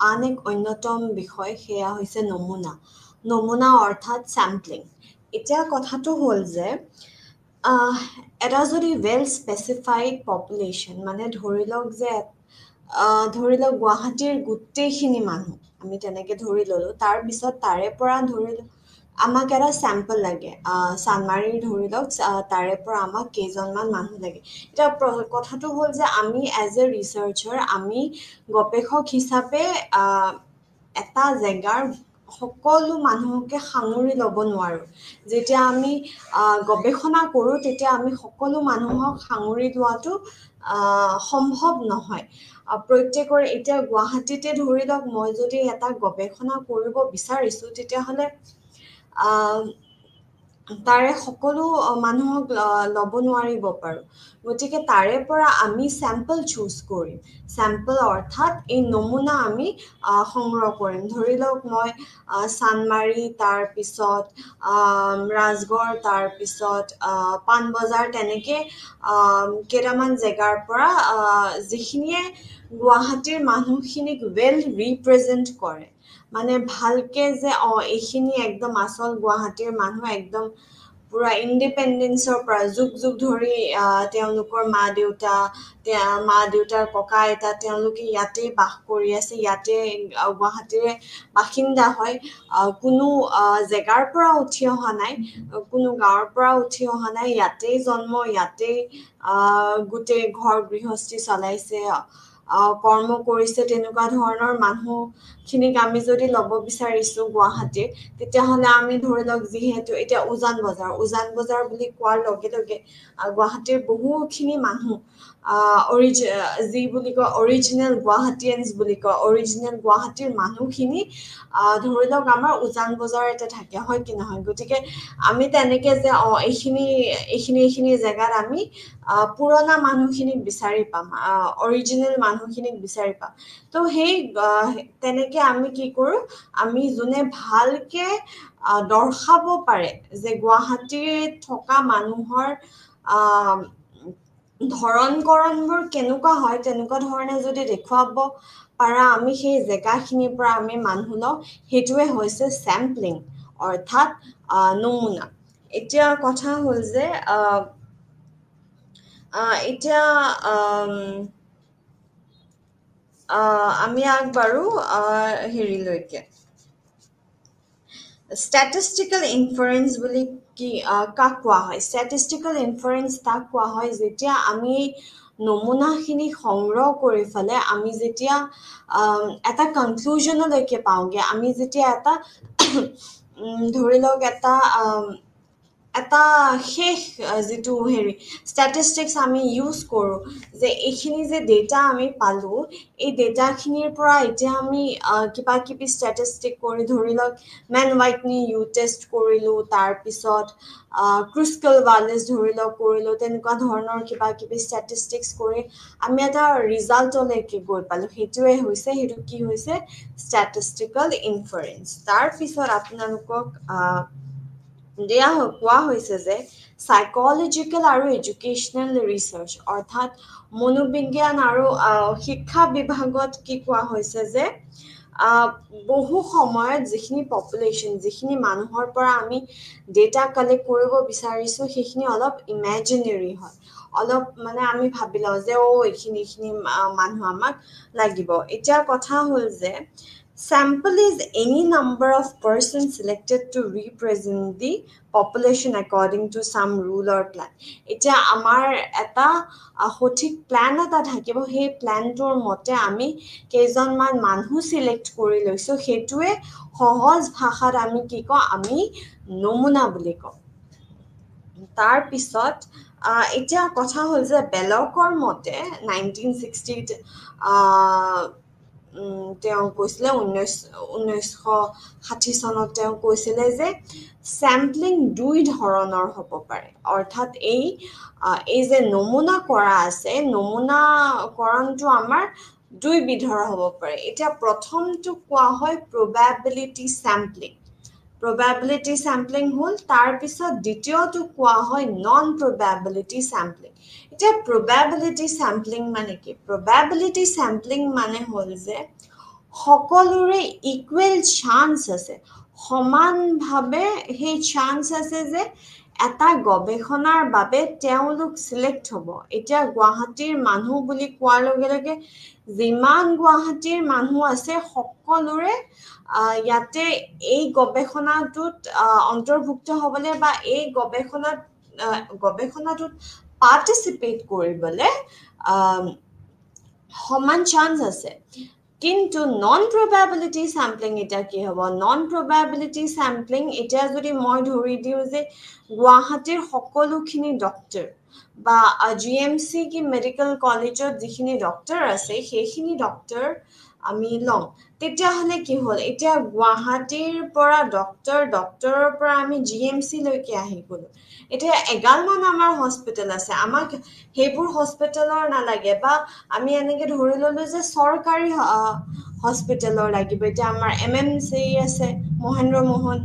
আন এক অন্যতম বিষয় সেয়া হৈছে নমুনা। নমুনা অৰ্থাৎ স্যাম্পলিং। এতিয়া কথাটো হ'ল যে এটা যদি ৱেল স্পেচিফাইড পপুলেশ্যন মানে ধৰি লওক যে ধৰি লওক গুৱাহাটীৰ গোটেইখিনি মানুহ আমি তেনেকে ধৰি ল'লো তাৰপিছত তাৰে পৰা ধৰি আমাক এটা চেম্পল লাগে চানমাৰীৰ ধৰি লওক তাৰে পৰা আমাক কেইজনমান মানুহ লাগে এতিয়া কথাটো হ'ল যে আমি এজ এ ৰিচাৰ্চাৰ আমি গৱেষক হিচাপে এটা জেগাৰ সকলো মানুহকে সাঙুৰি ল'ব নোৱাৰোঁ যেতিয়া আমি গৱেষণা কৰোঁ তেতিয়া আমি সকলো মানুহক সাঙুৰি লোৱাটো সম্ভৱ নহয় প্ৰত্যেকৰ এতিয়া গুৱাহাটীতে ধৰি লওক মই যদি এটা গৱেষণা কৰিব বিচাৰিছোঁ তেতিয়াহ'লে তাৰে সকলো মানুহক ল'ব নোৱাৰিব পাৰোঁ গতিকে তাৰে পৰা আমি চেম্পল চুজ কৰিম চেম্পল অৰ্থাৎ এই নমুনা আমি সংগ্ৰহ কৰিম ধৰি লওক মই চানমাৰী তাৰপিছত ৰাজগড় তাৰপিছত পাণবজাৰ তেনেকৈ কেইটামান জেগাৰ পৰা যিখিনিয়ে গুৱাহাটীৰ মানুহখিনিক ৱেল ৰিপ্ৰেজেণ্ট কৰে মানে ভালকে যে এইখিনি একদম আচল গুৱাহাটীৰ মানুহ একদম পুৰা ইণ্ডিপেণ্ডেঞ্চৰ পৰা যুগ যুগ ধৰি তেওঁলোকৰ মা দেউতাৰ ককা আইতা তেওঁলোকে ইয়াতে বাস কৰি আছে ইয়াতে গুৱাহাটীৰে বাসিন্দা হয় কোনো জেগাৰ পৰা উঠি অহা নাই কোনো গাঁৱৰ পৰা উঠি অহা নাই ইয়াতেই জন্ম ইয়াতেই গোটেই ঘৰ গৃহস্থী চলাইছে কৰ্ম কৰিছে তেনেকুৱা ধৰণৰ মানুহখিনিক আমি যদি ল'ব বিচাৰিছোঁ গুৱাহাটীৰ তেতিয়াহ'লে আমি ধৰি লওক যিহেতু এতিয়া উজান বজাৰ বুলি কোৱাৰ লগে লগে গুৱাহাটীৰ বহুখিনি মানুহ যি বুলি কয় অৰিজিনেল গুৱাহাটীয়ানছ বুলি কয় অৰিজিনেল গুৱাহাটীৰ মানুহখিনি ধৰি লওক আমাৰ উজান বজাৰতে থাকে হয় কি নহয় গতিকে আমি তেনেকে যে এইখিনি জেগাত আমি পুৰণা মানুহখিনিক বিচাৰি পাম অৰিজিনেল মানুহখিনিক বিচাৰি পাম তো সেই তেনেকে আমি কি কৰোঁ আমি যোনে ভালকে দৰ্শাব পাৰে যে গুৱাহাটীত থকা মানুহৰ ধৰণ-কৰণবোৰ কেনেকুৱা হয় তেনেকুৱা ধৰণে যদি দেখুৱাব পাৰা আমি সেই জেগাখিনিৰ পৰা আমি মানুহ লওঁ সেইটোৱে হৈছে চেম্পলিং অৰ্থাৎ নমুনা এতিয়া কথা হ'ল যে এতিয়া আমি আগবাঢ়ো হেৰিলৈকে statistical inference বুলি কি কাক কোৱা হয় statistical inference তাক কোৱা হয় যেতিয়া আমি নমুনাখিনি সংগ্ৰহ কৰি ফেলে আমি যেতিয়া এটা কনক্লুজনলৈকে পাওঁগে আমি যেতিয়া এটা ধৰি লওক এটা শেষ যিটো ষ্টেটিষ্টিক্স আমি ইউজ কৰোঁ যে এইখিনি যে ডেটা আমি পালোঁ এই ডেটাখিনিৰ পৰা এতিয়া আমি কিবা কিবি ষ্টেটিষ্টিক কৰি ধৰি লওক মেন হোৱাইটনি ইউ টেষ্ট কৰিলোঁ তাৰপিছত ক্ৰুস্কেল ৱালেজ ধৰি লওক কৰিলোঁ তেনেকুৱা ধৰণৰ কিবা কিবি ষ্টেটিষ্টিক্স কৰি আমি এটা ৰিজাল্টলৈকে গৈ পালোঁ সেইটো কি হৈছে ষ্টেটিষ্টিকেল ইনফাৰেঞ্চ তাৰপিছত আপোনালোকক কোৱা হৈছে যে সাইকলজিকেল আৰু এডুকেশ্যনেল ৰিচাৰ্চ অৰ্থাৎ মনোবিজ্ঞান আৰু শিক্ষা বিভাগত কি কোৱা হৈছে যে বহু সময়ত যিখিনি পপুলেশ্যন যিখিনি মানুহৰ পৰা আমি ডেটা কালেক্ট কৰিব বিচাৰিছোঁ সেইখিনি অলপ ইমেজিনেৰী হয় অলপ মানে আমি ভাবি লওঁ যে এইখিনি মানুহ আমাক লাগিব এতিয়া কথা হ'ল যে sample is any number of persons selected to represent the population according to some rule or plan. এতিয়া আমাৰ এটা সঠিক প্ল্যান এটা থাকিব সেই প্ল্যানটোৰ মতে আমি কেইজনমান মানুহ সিলেক্ট কৰি লৈছোঁ সেইটোৱে সহজ ভাষাত আমি কি কওঁ আমি নমুনা বুলি কওঁ তাৰপিছত এতিয়া কথা হ'ল যে বেলকৰ মতে 1960 তেওঁ কৈছিলে 1960 চনত তেওঁ কৈছিলে যে চেম্পলিং দুই ধৰণৰ হ'ব পাৰে অৰ্থাৎ এই যে নমুনা কৰা আছে নমুনাকৰণটো আমাৰ দুই বিধৰ হ'ব পাৰে এতিয়া প্ৰথমটো কোৱা হয় probability sampling হ'ল তাৰপিছত দ্বিতীয়টো কোৱা হয় non probability sampling এতিয়া probability sampling মানে কি probability sampling মানে হ'ল যে সকলোৰে ইকুৱেল চান্স আছে, সমানভাৱে সেই চান্স আছে যে এটা গৱেষণাৰ বাবে তেওঁলোক চিলেক্ট হ'ব। এতিয়া গুৱাহাটীৰ মানুহ বুলি কোৱাৰ লগে লগে যিমান গুৱাহাটীৰ মানুহ আছে সকলোৰে ইয়াতে এই গৱেষণাটোত অন্তৰ্ভুক্ত হ'বলৈ বা এই গৱেষণাটোত পাৰ্টিচিপেট কৰিবলৈ সমান চান্স আছে। কিন্তু নন প্ৰবাবিলিটি চেম্পলিং এতিয়া কি হ'ব? নন প্ৰবাবিলিটি চেম্পলিং এতিয়া যদি মই ধৰি দিওঁ যে গুৱাহাটীৰ সকলোখিনি ডক্টৰ বা GMC কি মেডিকেল কলেজত যিখিনি ডক্টৰ আছে সেইখিনি ডক্টৰ আমি লওঁ, তেতিয়াহ'লে কি হ'ল? এতিয়া গুৱাহাটীৰ পৰা ডক্টৰৰ পৰা আমি GMC লৈকে আহি গ'লো। এতিয়া এগালমান আমাৰ হস্পিটেল আছে, আমাক সেইবোৰ হস্পিটেলৰ নালাগে বা আমি এনেকে ধৰি ল'লো যে চৰকাৰী হস্পিটেলৰ লাগিব। এতিয়া আমাৰ MMC আছে, মহেন্দ্ৰ মোহন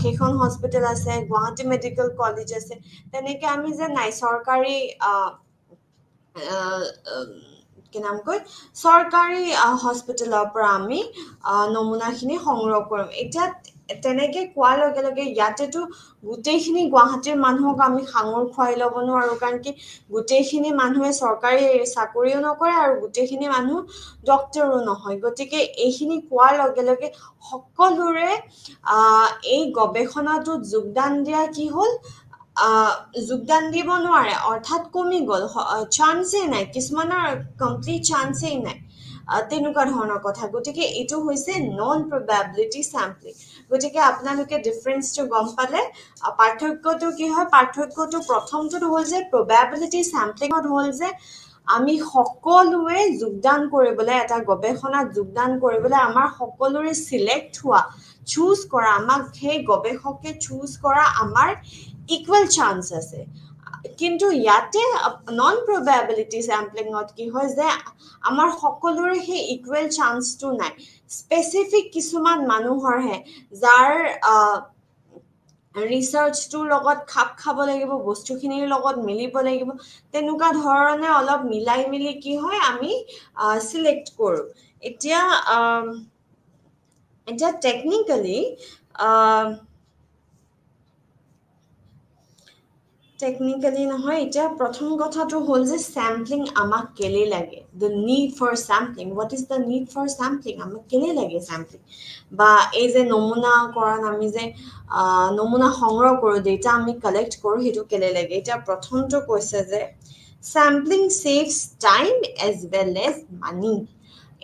সেইখন হস্পিটেল আছে, গুৱাহাটী মেডিকেল কলেজ আছে, তেনেকে আমি যে নাই চৰকাৰী কি নাম কয় চৰকাৰী হস্পিটেলৰ পৰা আমি নমুনাখিনি সংগ্ৰহ কৰিম। এতিয়া তেনেকে কোৱাৰ লগে লগে ইয়াতেতো গোটেইখিনি গুৱাহাটীৰ মানুহক আমি সাঙুৰ খুৱাই ল'ব নোৱাৰো, কাৰণ কি গোটেইখিনি মানুহে চৰকাৰী চাকৰিও নকৰে আৰু গোটেইখিনি মানুহ ডক্টৰো নহয়। গতিকে এইখিনি কোৱাৰ লগে লগে সকলোৰে এই গৱেষণাটোত যোগদান দিয়া কি হ'ল? যোগদান দিব নোৱাৰে, অৰ্থাৎ কমি গ'ল, চান্সেই নাই, কিছুমানৰ কমপ্লিট চান্সেই নাই, তেনেকুৱা ধৰণৰ কথা। গতিকে এইটো হৈছে নন প্ৰবাবিলিটি চেম্পলিং। গতিকে আপোনালোকে ডিফাৰেন্সটো গম পালে। পাৰ্থক্যটো কি হয়? পাৰ্থক্যটো প্ৰথমটোত হ'ল যে প্ৰবাবিলিটি চেম্পলিঙত হ'ল যে আমি সকলোৱে যোগদান কৰিবলৈ, এটা গৱেষণাত যোগদান কৰিবলৈ আমাৰ সকলোৰে চিলেক্ট হোৱা, চুজ কৰা, আমাক সেই গৱেষকে চুজ কৰা আমাৰ ইকুৱেল চান্স আছে। কিন্তু ইয়াতে নন প্ৰবাবিলিটি চেম্পলিঙত কি হয় যে আমাৰ সকলোৰে সেই ইকুৱেল চান্সটো নাই। স্পেচিফিক কিছুমান মানুহৰহে, যাৰ ৰিচাৰ্চটোৰ লগত খাপ খাব লাগিব, বস্তুখিনিৰ লগত মিলিব লাগিব, তেনেকুৱা ধৰণে অলপ মিলাই মিলি কি হয় আমি চিলেক্ট কৰোঁ। এতিয়া টেকনিকেলি নহয়, এতিয়া প্ৰথম কথাটো হ'ল যে চেম্পলিং আমাক কেলে লাগে? The need for sampling, what is the need for sampling? আমাক কেলে লাগে চেম্পলিং? বা এই যে নমুনাকৰণ, আমি যে নমুনা সংগ্ৰহ কৰোঁ, ডেটা আমি কালেক্ট কৰোঁ, সেইটো কেলে লাগে? এতিয়া প্ৰথমটো কৈছে যে sampling saves time as well as money.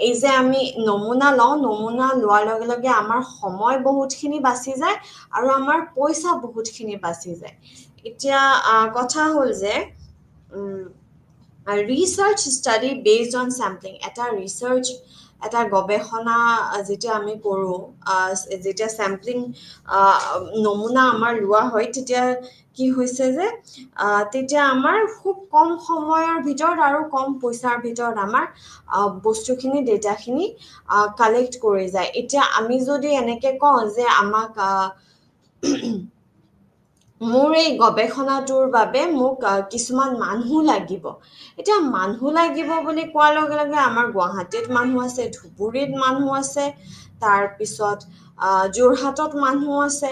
এই যে আমি নমুনা লওঁ, নমুনা লোৱাৰ লগে লগে আমাৰ সময় বহুতখিনি বাচি যায় আৰু আমাৰ পইচা বহুতখিনি বাচি যায়। এতিয়া কথা হ'ল যে research study based on sampling, এটা গৱেষণা যেতিয়া আমি কৰোঁ, যেতিয়া চেম্পলিং নমুনা আমাৰ লোৱা হয়, তেতিয়া কি হৈছে যে তেতিয়া আমাৰ খুব কম সময়ৰ ভিতৰত আৰু কম পইচাৰ ভিতৰত আমাৰ বস্তুখিনি, ডেটাখিনি কালেক্ট কৰি যায়। এতিয়া আমি যদি এনেকে কওঁ যে আমাক মোৰ এই গৱেষণাটোৰ বাবে মোক কিছুমান মানুহ লাগিব। এতিয়া মানুহ লাগিব বুলি কোৱাৰ লগে লগে আমাৰ গুৱাহাটীত মানুহ আছে, ধুবুৰীত মানুহ আছে, তাৰপিছত যোৰহাটত মানুহ আছে,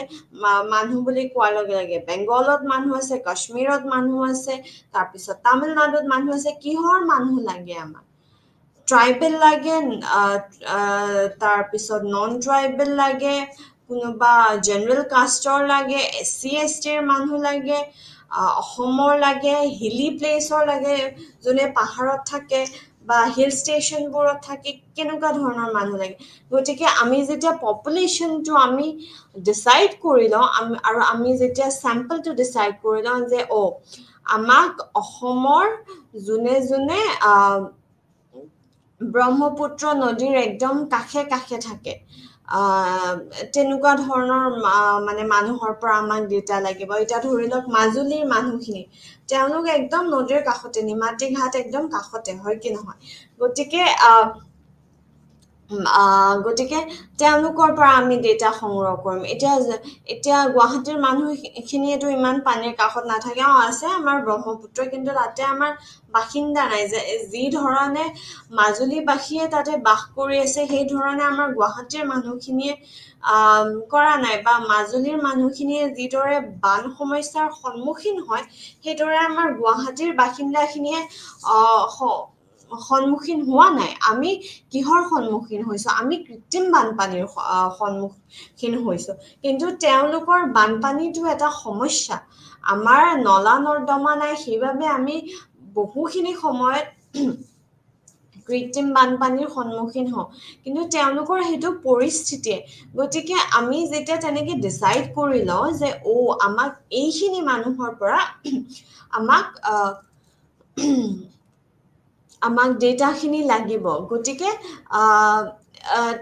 মানুহ বুলি কোৱাৰ লগে লগে বেংগলত মানুহ আছে, কাশ্মীৰত মানুহ আছে, তাৰপিছত তামিলনাডুত মানুহ আছে। কিহৰ মানুহ লাগে আমাক? ট্ৰাইবেল লাগে, তাৰপিছত নন ট্ৰাইবেল লাগে, কোনোবা জেনেৰেল কাষ্টৰ লাগে, SC STৰ মানুহ লাগে, অসমৰ লাগে, হিলি প্লেচৰ লাগে, যোনে পাহাৰত থাকে বা হিল ষ্টেচনবোৰত থাকে, কেনেকুৱা ধৰণৰ মানুহ লাগে। গতিকে আমি যেতিয়া পপুলেশ্যনটো আমি ডিচাইড কৰি লওঁ, আৰু আমি যেতিয়া চেম্পলটো ডিচাইড কৰি লওঁ যে আমাক অসমৰ যোনে যোনে ব্ৰহ্মপুত্ৰ নদীৰ একদম কাষে কাষে থাকে, তেনেকুৱা ধৰণৰ মানে মানুহৰ পৰা আমাক ডেটা লাগিব। এতিয়া ধৰি লওক মাজুলীৰ মানুহখিনি, তেওঁলোক একদম নদীৰ কাষতে, নিমাতী ঘাট একদম কাষতে, হয় কি নহয়? গতিকে গতিকে তেওঁলোকৰ পৰা আমি ডেটা সংগ্ৰহ কৰিম এতিয়া গুৱাহাটীৰ মানুহখিনিয়েতো ইমান পানীৰ কাষত নাথাকে আছে আমাৰ ব্ৰহ্মপুত্ৰ কিন্তু তাতে আমাৰ বাসিন্দা নাই যে যি ধৰণে মাজুলীবাসীয়ে তাতে বাস কৰি আছে সেই ধৰণে আমাৰ গুৱাহাটীৰ মানুহখিনিয়ে কৰা নাই বা মাজুলীৰ মানুহখিনিয়ে যিদৰে বান সমস্যাৰ সন্মুখীন হয় সেইদৰে আমাৰ গুৱাহাটীৰ বাসিন্দাখিনিয়ে সন্মুখীন হোৱা নাই আমি কিহৰ সন্মুখীন হৈছো আমি কৃত্ৰিম বানপানীৰ সন্মুখীন হৈছো কিন্তু তেওঁলোকৰ বানপানীটো এটা সমস্যা আমাৰ নলা নৰ্দমা নাই সেইবাবে আমি বহুখিনি সময়ত কৃত্ৰিম বানপানীৰ সন্মুখীন হওঁ কিন্তু তেওঁলোকৰ সেইটো পৰিস্থিতিয়ে গতিকে আমি যেতিয়া তেনেকে ডিচাইড কৰি লওঁ যে আমাক এইখিনি মানুহৰ পৰা আমাক ডেটাখিনি লাগিব গতিকে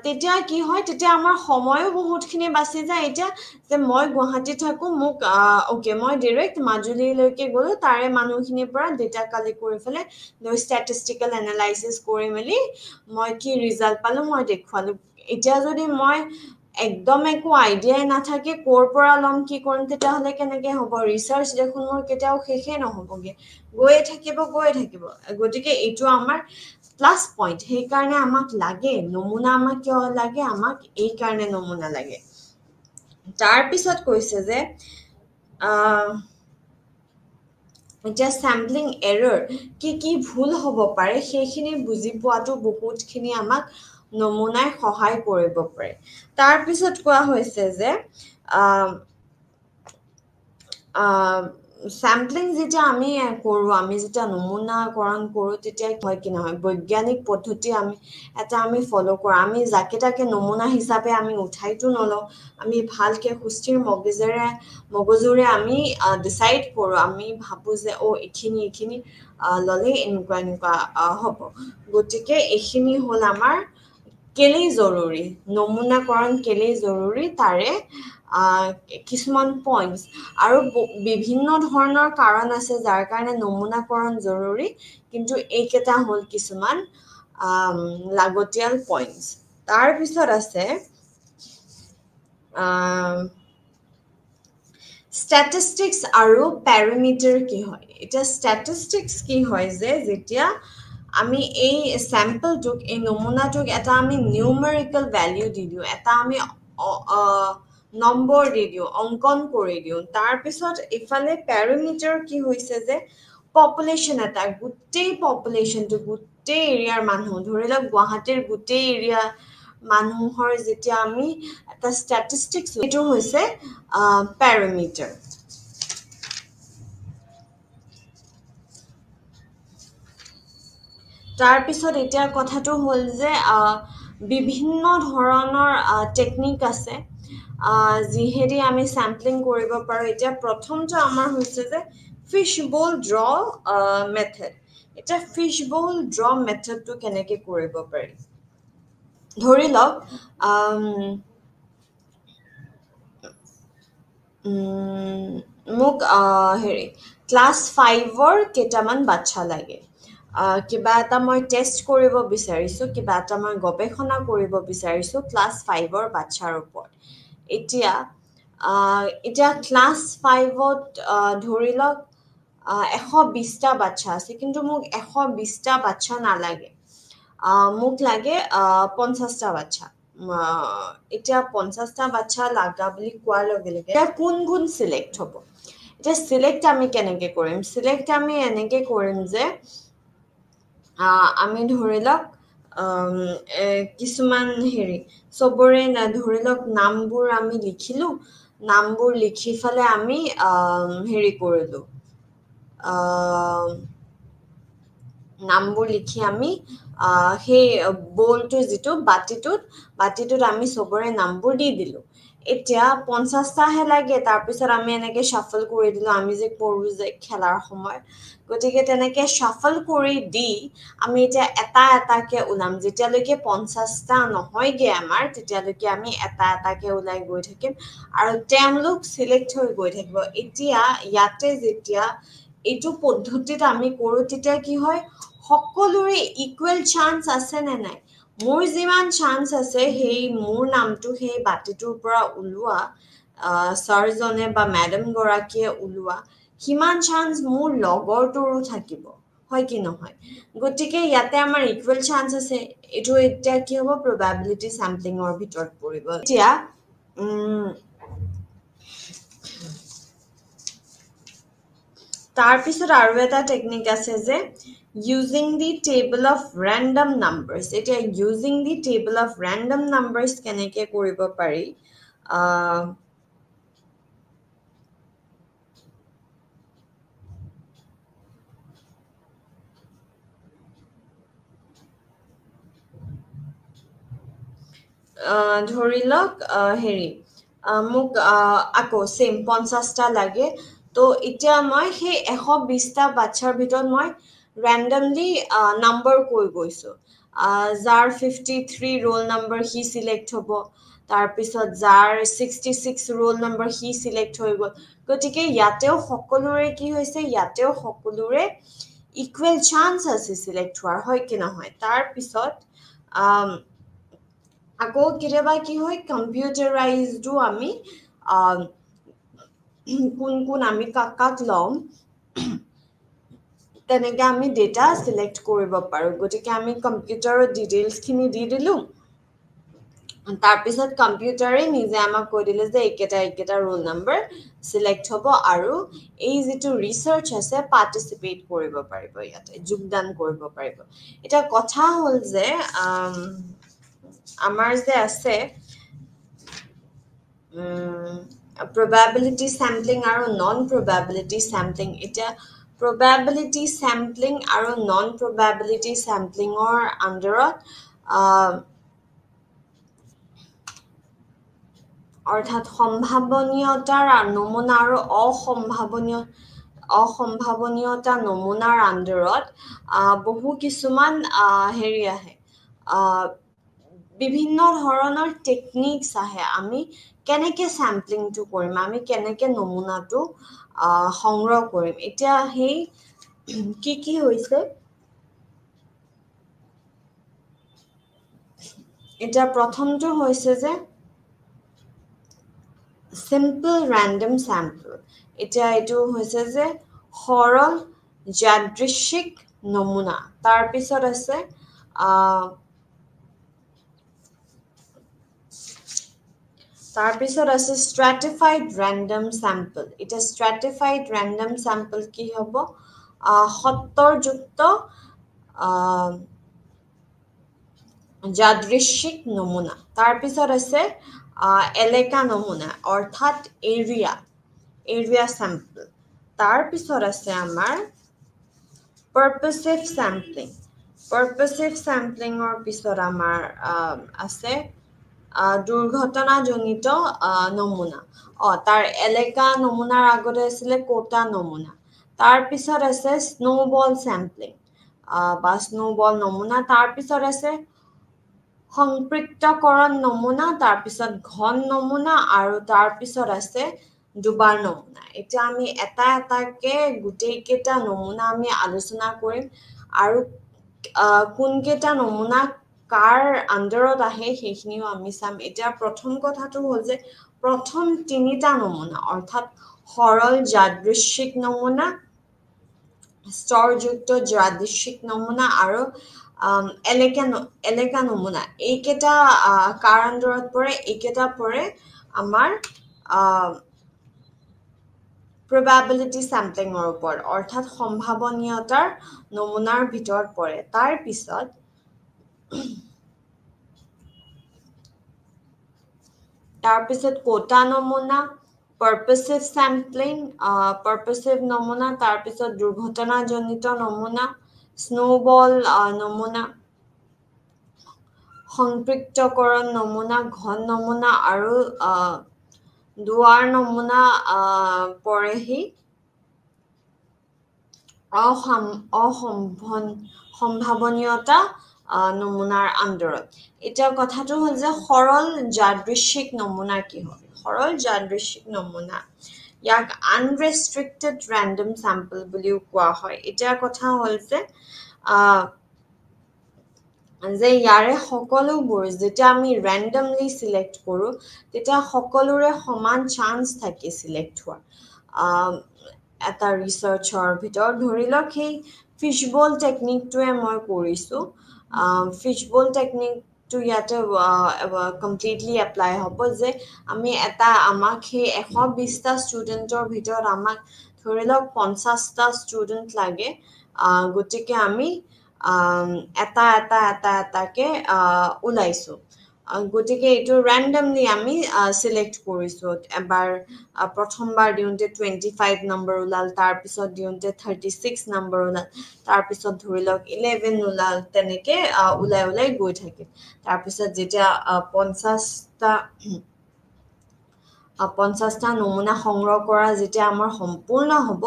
তেতিয়া কি হয় তেতিয়া আমাৰ সময়ো বহুতখিনি বাচি যায় এতিয়া যে মই গুৱাহাটীত থাকো মোক মই ডাইৰেক্ট মাজুলীলৈকে গ'লো তাৰে মানুহখিনিৰ পৰা ডেটা কালেক্ট কৰি পেলাই ষ্টেটিষ্টিকেল এনালাইচিছ কৰি মেলি মই কি ৰিজাল্ট পালো মই দেখুৱালো এতিয়া যদি মই একদম একো আইডিয়াই নাথাকে ক'ৰ পৰা ল'ম কি কৰিম তেতিয়াহ'লে কেনেকে হ'ব ৰিচাৰ্চ দেখোন মোৰ কেতিয়াও শেষে নহ'বগে গৈয়ে থাকিব গতিকে এইটো আমাৰ প্লাছ পইণ্ট সেইকাৰণে আমাক লাগে নমুনা আমাক কিয় লাগে আমাক এই কাৰণে নমুনা লাগে তাৰপিছত কৈছে যে এতিয়া চেম্পলিং এৰৰ কি ভুল হ'ব পাৰে সেইখিনি বুজি পোৱাটো বহুতখিনি আমাক নমুনাই সহায় কৰিব পাৰে তাৰপিছত কোৱা হৈছে যে চেম্পলিং যেতিয়া আমি কৰোঁ আমি যেতিয়া নমুনাকৰণ কৰোঁ তেতিয়া হয় কি নহয় বৈজ্ঞানিক পদ্ধতি আমি ফ'ল' কৰোঁ আমি যাকে তাকে নমুনা হিচাপে আমি উঠাইতো নলওঁ আমি ভালকৈ সুস্থিৰ মগজুৰে আমি ডিচাইড কৰোঁ আমি ভাবোঁ যে এইখিনি ল'লে এনেকুৱা হ'ব গতিকে এইখিনি হ'ল আমাৰ কেলেই জৰুৰী নমুনাকৰণ কেলেই জৰুৰী তাৰে কিছুমান পইণ্টছ আৰু বিভিন্ন ধৰণৰ কাৰণ আছে যাৰ কাৰণে নমুনাকৰণ জৰুৰী কিন্তু এইকেইটা হ'ল কিছুমান লাগতিয়াল পইণ্টছ তাৰপিছত আছে ষ্টেটিষ্টিক্স আৰু পেৰামিটাৰ কি হয় এতিয়া ষ্টেটিষ্টিক্স কি হয় যে যেতিয়া আমি এই চেম্পলটোক এই নমুনাটোক এটা আমি নিউমেৰিকেল ভেলিউ দি দিওঁ এটা আমি নম্বৰ দি দিওঁ অংকন কৰি দিওঁ তাৰপিছত ইফালে পেৰামিটাৰ কি হৈছে যে পপুলেশ্যন এটা গোটেই পপুলেশ্যনটো গোটেই এৰিয়াৰ মানুহ ধৰি লওক গুৱাহাটীৰ গোটেই এৰিয়া মানুহৰ যেতিয়া আমি এটা ষ্টেটিষ্টিক্স এইটো হৈছে পেৰামিটাৰ তাৰপিছত এতিয়া কথাটো হ'ল যে বিভিন্ন ধৰণৰ টেকনিক আছে যিহেদি আমি চেম্পলিং কৰিব পাৰোঁ এতিয়া প্ৰথমটো আমাৰ হৈছে যে ফিছবল ড্ৰ মেথড এতিয়া ফিছবল ড্ৰ মেথডটো কেনেকৈ কৰিব পাৰি ধৰি লওক মোক ক্লাছ 5ৰ কেইটামান বাচ্চা লাগে কিবা এটা মই টেষ্ট কৰিব বিচাৰিছোঁ কিবা এটা মই গৱেষণা কৰিব বিচাৰিছোঁ ক্লাছ 5ৰ বাচ্চাৰ ওপৰত এতিয়া ক্লাছ 5ত ধৰি লওক 120টা বাচ্চা আছে কিন্তু মোক 120টা বাচ্চা নালাগে মোক লাগে 50টা বাচ্চা এতিয়া 50টা বাচ্চা লাগা বুলি কোৱাৰ লগে লগে এতিয়া কোন চিলেক্ট হ'ব এতিয়া চিলেক্ট আমি কেনেকৈ কৰিম চিলেক্ট আমি এনেকৈ কৰিম যে আমি ধৰি লওক কিছুমান চবৰে ধৰি লওক নামবোৰ আমি লিখিলোঁ নামবোৰ লিখি পেলাই আমি কৰিলোঁ নামবোৰ লিখি আমি সেই বলটো যিটো বাতিটোত আমি চবৰে নামবোৰ দি দিলোঁ এতিয়া 50টাহে লাগে তাৰপিছত আমি এনেকৈ শ্বাফল কৰি দিলোঁ আমি যে কৰোঁ যে খেলাৰ সময়ত গতিকে তেনেকৈ শ্বাফল কৰি দি আমি এতিয়া এটাকৈ ওলাম যেতিয়ালৈকে 50টা নহয়গৈ আমাৰ তেতিয়ালৈকে আমি এটাকৈ ওলাই গৈ থাকিম আৰু তেওঁলোক চিলেক্ট হৈ গৈ থাকিব এতিয়া ইয়াতে যেতিয়া এইটো পদ্ধতিত আমি কৰোঁ তেতিয়া কি হয় সকলোৰে ইকুৱেল চান্স আছে নে নাই মোৰ যিমান চান্স আছে সেই মোৰ নামটো সেই বাতিটোৰ পৰা ওলোৱা ছাৰজনে বা মেডাম গৰাকীয়ে ওলোৱা সিমান চান্স মোৰ লগৰটোৰো থাকিব হয় কি নহয় গতিকে ইয়াতে আমাৰ ইকুৱেল চান্স আছে এইটো এতিয়া কি হ'ব প্ৰবাবিলিটি স্যাম্পলিঙৰ ভিতৰত পৰিব এতিয়া তাৰপিছত আৰু এটা টেকনিক আছে যে using the table of random numbers এতিয়া using the table of random numbers কেনেকে কৰিব পাৰি ধৰি লওক হেৰি মোক আকৌ সেম 50টা লাগে তো এতিয়া মই সেই 120টা বাচ্চাৰ ভিতৰত মই randomly number কৈ গৈছো যাৰ 53 roll number he select হ'ব তাৰপিছত যাৰ 66 roll number he select হৈ গ'ল গতিকে ইয়াতেও সকলোৰে কি হৈছে ইয়াতেও সকলোৰে equal chance আছে select হোৱাৰ হয় কি নহয় তাৰপিছত আকৌ কেতিয়াবা কি হয় কম্পিউটাৰাইজডো আমি কোন আমি কাক লম তেনেকে আমি ডেটা সিলেক্ট কৰিব পাৰো গতিকে আমি কম্পিউটাৰৰ ডিটেইলছখিনি দি দিলো তাৰপিছত কম্পিউটাৰে নিজে আমাক কৈ দিলে যে এইকেটা ৰোল নাম্বাৰ সিলেক্ট হ'ব আৰু এই যেটো ৰিসাৰ্চ আছে পাৰ্টিসিপেট কৰিব পাৰিব ইয়াতে যোগদান কৰিব পাৰিব এটা কথা হ'ল যে আমাৰ যে আছে probability sampling আৰু non probability sampling এটা probability sampling আৰু non probability sampling or underত অৰ্থাৎ সম্ভাৱনীয়তাৰ নমুনা আৰু অসম্ভাৱনীয়তা নমুনাৰ আণ্ডাৰত বহু কিছুমান হেৰি আহে বিভিন্ন ধৰণৰ টেকনিক্স আহে আমি কেনেকে স্যাম্পলিংটো কৰিম আমি কেনেকে নমুনাটো সংগ্ৰহ কৰিম এতিয়া সেই কি হৈছে এটা প্ৰথমটো হৈছে যে simple random sample এটা এটো হৈছে যে সৰল যাদৃচ্ছিক নমুনা তাৰ পিছত আছে তাৰপিছত আছে stratified random sample এটা stratified random sample কি হ'ব সত্তৰযুক্ত যাদৃচ্ছিক নমুনা তাৰপিছত আছে এলেকা নমুনা অৰ্থাৎ এৰিয়া sample তাৰপিছত আছে আমাৰ purposive samplingৰ পিছত আমাৰ আছে দুৰ্ঘটনাজনিত নমুনা তাৰ এলেকা নমুনাৰ আগতে আছিল কোটা নমুনা তাৰ পিছত আছে স্নোবল স্যাম্পলিং বা স্নোবল নমুনা তাৰ পিছত আছে সংপৃক্তকৰণ নমুনা তাৰ পিছত ঘন নমুনা আৰু তাৰ পিছত আছে দুবাৰ নমুনা এটা আমি এটাকে গুটেই কেটা নমুনা আমি আলোচনা কৰিম আৰু কোন কেটা নমুনা কাৰ আণ্ডাৰত আহে সেইখিনিও আমি চাম এতিয়া প্ৰথম কথাটো হ'ল যে প্ৰথম তিনিটা নমুনা অৰ্থাৎ সৰল যাদৃচ্ছিক নমুনা স্তৰযুক্ত যাদৃচ্ছিক নমুনা আৰু এলেকা নমুনা এইকেটা কাৰ আণ্ডাৰত পৰে এইকেটা পৰে আমাৰ probability sampling or ওপৰত অৰ্থাৎ সম্ভাৱনীয়তাৰ নমুনাৰ ভিতৰত পৰে তাৰ পিছত কোটা নমুনা purposive sampling purposive নমুনা তাৰ পিছত দুৰ্ঘটনাজনিত নমুনা snowball নমুনা সংপৃক্তকৰণ নমুনা ঘন নমুনা আৰু দুৱাৰ নমুনা পৰেহি সম্ভাৱনীয়তা নমুনাৰ আণ্ডাৰত এটা কথাটো হ'ল যে সৰল যাদৃচ্ছিক নমুনা কি হয় সৰল যাদৃচ্ছিক নমুনা ইয়াক unrestricted random sample বুলিও কোৱা হয় এটা কথা হ'ল যে যে ইয়াৰে সকলোবোৰ যেতিয়া আমি ৰেণ্ডমলি চিলেক্ট কৰোঁ তেতিয়া সকলোৰে সমান চান্স থাকে চিলেক্ট হোৱাৰ এটা ৰিচাৰ্চৰ ভিতৰত ধৰি লওক সেই ফিছবল টেকনিকটোৱে মই কৰিছোঁ ফিছবল টেকনিকটো ইয়াতে কমপ্লিটলি এপ্লাই হ'ব যে আমি আমাক সেই 120টা ষ্টুডেণ্টৰ ভিতৰত আমাক ধৰি লওক 50টা ষ্টুডেণ্ট লাগে গতিকে আমি এটাকে ওলাইছোঁ গতিকে এইটো ৰেণ্ডমলি আমি চিলেক্ট কৰিছোঁ এবাৰ প্ৰথমবাৰ দিওঁতে 25 নম্বৰ ওলাল তাৰপিছত দিওঁতে 36 নম্বৰ ওলাল তাৰপিছত ধৰি লওক 11 ওলাল তেনেকে ওলাই গৈ থাকিল তাৰপিছত যেতিয়া 50টা নমুনা সংগ্ৰহ কৰা যেতিয়া আমাৰ সম্পূৰ্ণ হ'ব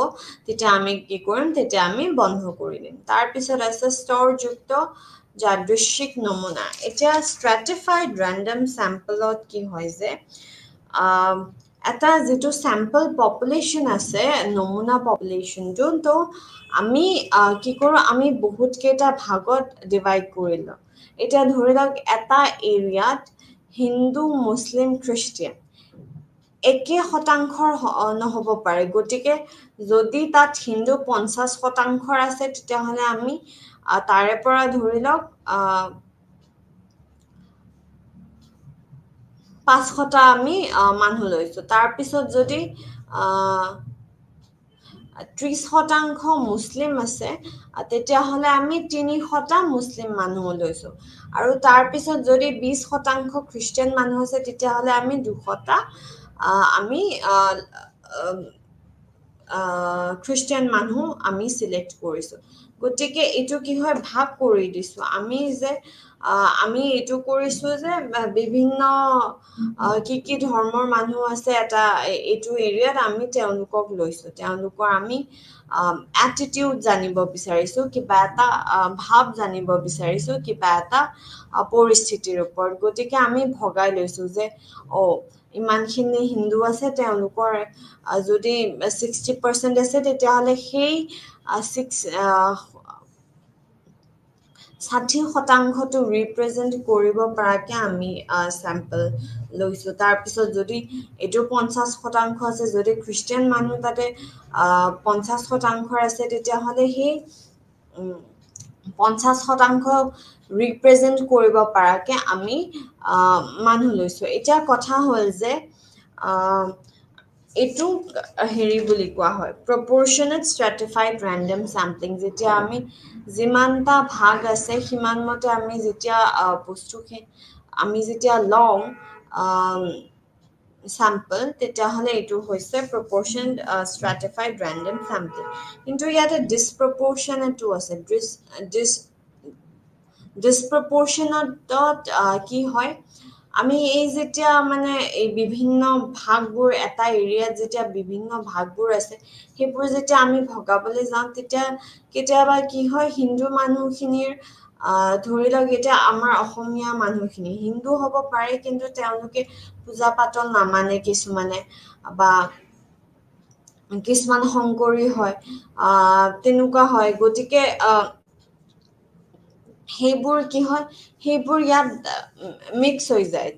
তেতিয়া আমি কি কৰিম তেতিয়া আমি বন্ধ কৰি দিম তাৰপিছত আছে স্তৰযুক্ত যাদৃচ্ছিক নমুনা এতিয়া ষ্ট্ৰেটিফাইড ৰেণ্ডম চেম্পলত কি হয় যে এটা যিটো চেম্পল পপুলেশ্যন আছে নমুনা পপুলেশ্যনটো তো আমি কি কৰোঁ আমি বহুতকেইটা ভাগত ডিভাইড কৰি লওঁ এতিয়া ধৰি লওক এটা এৰিয়াত হিন্দু মুছলিম খ্ৰীষ্টিয়ান একে শতাংশৰ নহ'ব পাৰে গতিকে যদি তাত হিন্দু 50% আছে তেতিয়াহ'লে আমি তাৰে পৰা ধৰি লওক 500টা আমি মানুহ লৈছোঁ তাৰপিছত যদি 30% মুছলিম আছে তেতিয়াহ'লে আমি 300টা মুছলিম মানুহ লৈছোঁ আৰু তাৰপিছত যদি 20% খ্ৰীষ্টিয়ান মানুহ আছে তেতিয়াহ'লে আমি 200টা আমি খ্ৰীষ্টিয়ান মানুহ আমি চিলেক্ট কৰিছোঁ গতিকে এইটো কি হয় ভাগ কৰি দিছোঁ আমি এইটো কৰিছোঁ যে বিভিন্ন কি ধৰ্মৰ মানুহ আছে এইটো এৰিয়াত আমি তেওঁলোকক লৈছোঁ তেওঁলোকৰ আমি এটিটিউড জানিব বিচাৰিছোঁ কিবা এটা ভাৱ জানিব বিচাৰিছোঁ কিবা এটা পৰিস্থিতিৰ ওপৰত গতিকে আমি ভগাই লৈছোঁ যে ইমানখিনি হিন্দু আছে তেওঁলোকৰ যদি 60% আছে তেতিয়াহ'লে সেই 60%টো ৰিপ্ৰেজেণ্ট কৰিব পৰাকে আমি চেম্পল লৈছোঁ তাৰপিছত যদি এইটো 50% আছে যদি খ্ৰীষ্টিয়ান মানুহ তাতে 50% আছে তেতিয়াহ'লে সেই 50% ৰিপ্ৰেজেণ্ট কৰিব পৰাকে আমি মানুহ লৈছোঁ এতিয়া কথা হ'ল যে এইটো হেৰি বুলি কোৱা হয় প্ৰপৰ্চনেট ষ্ট্ৰেটিফাইড ৰেণ্ডম চেম্পলিং যেতিয়া আমি যিমানটা ভাগ আছে সিমান মতে আমি যেতিয়া আমি যেতিয়া লওঁ চেম্পল তেতিয়াহ'লে এইটো হৈছে প্ৰপৰ্চন ষ্ট্ৰেটিফাইড ৰেণ্ডম চেম্পলিং কিন্তু ইয়াতে ডিছপ্ৰপৰ্চনেটো আছে ডিছপ্ৰপৰ্চনেটত কি হয় আমি এই যেতিয়া মানে এই বিভিন্ন ভাগবোৰ এটা এৰিয়াত যেতিয়া বিভিন্ন ভাগবোৰ আছে সেইবোৰ যেতিয়া আমি ভগাবলৈ যাওঁ তেতিয়া কেতিয়াবা কি হয় হিন্দু মানুহখিনিৰ ধৰি লওক এতিয়া আমাৰ অসমীয়া মানুহখিনি হিন্দু হ'ব পাৰে কিন্তু তেওঁলোকে পূজা পাতল নামানে কিছুমানে বা কিছুমান শংকৰী হয় তেনেকুৱা হয় গতিকে সেইবোৰ কি হয় সেইবোৰ ইয়াত মিক্স হৈ যায়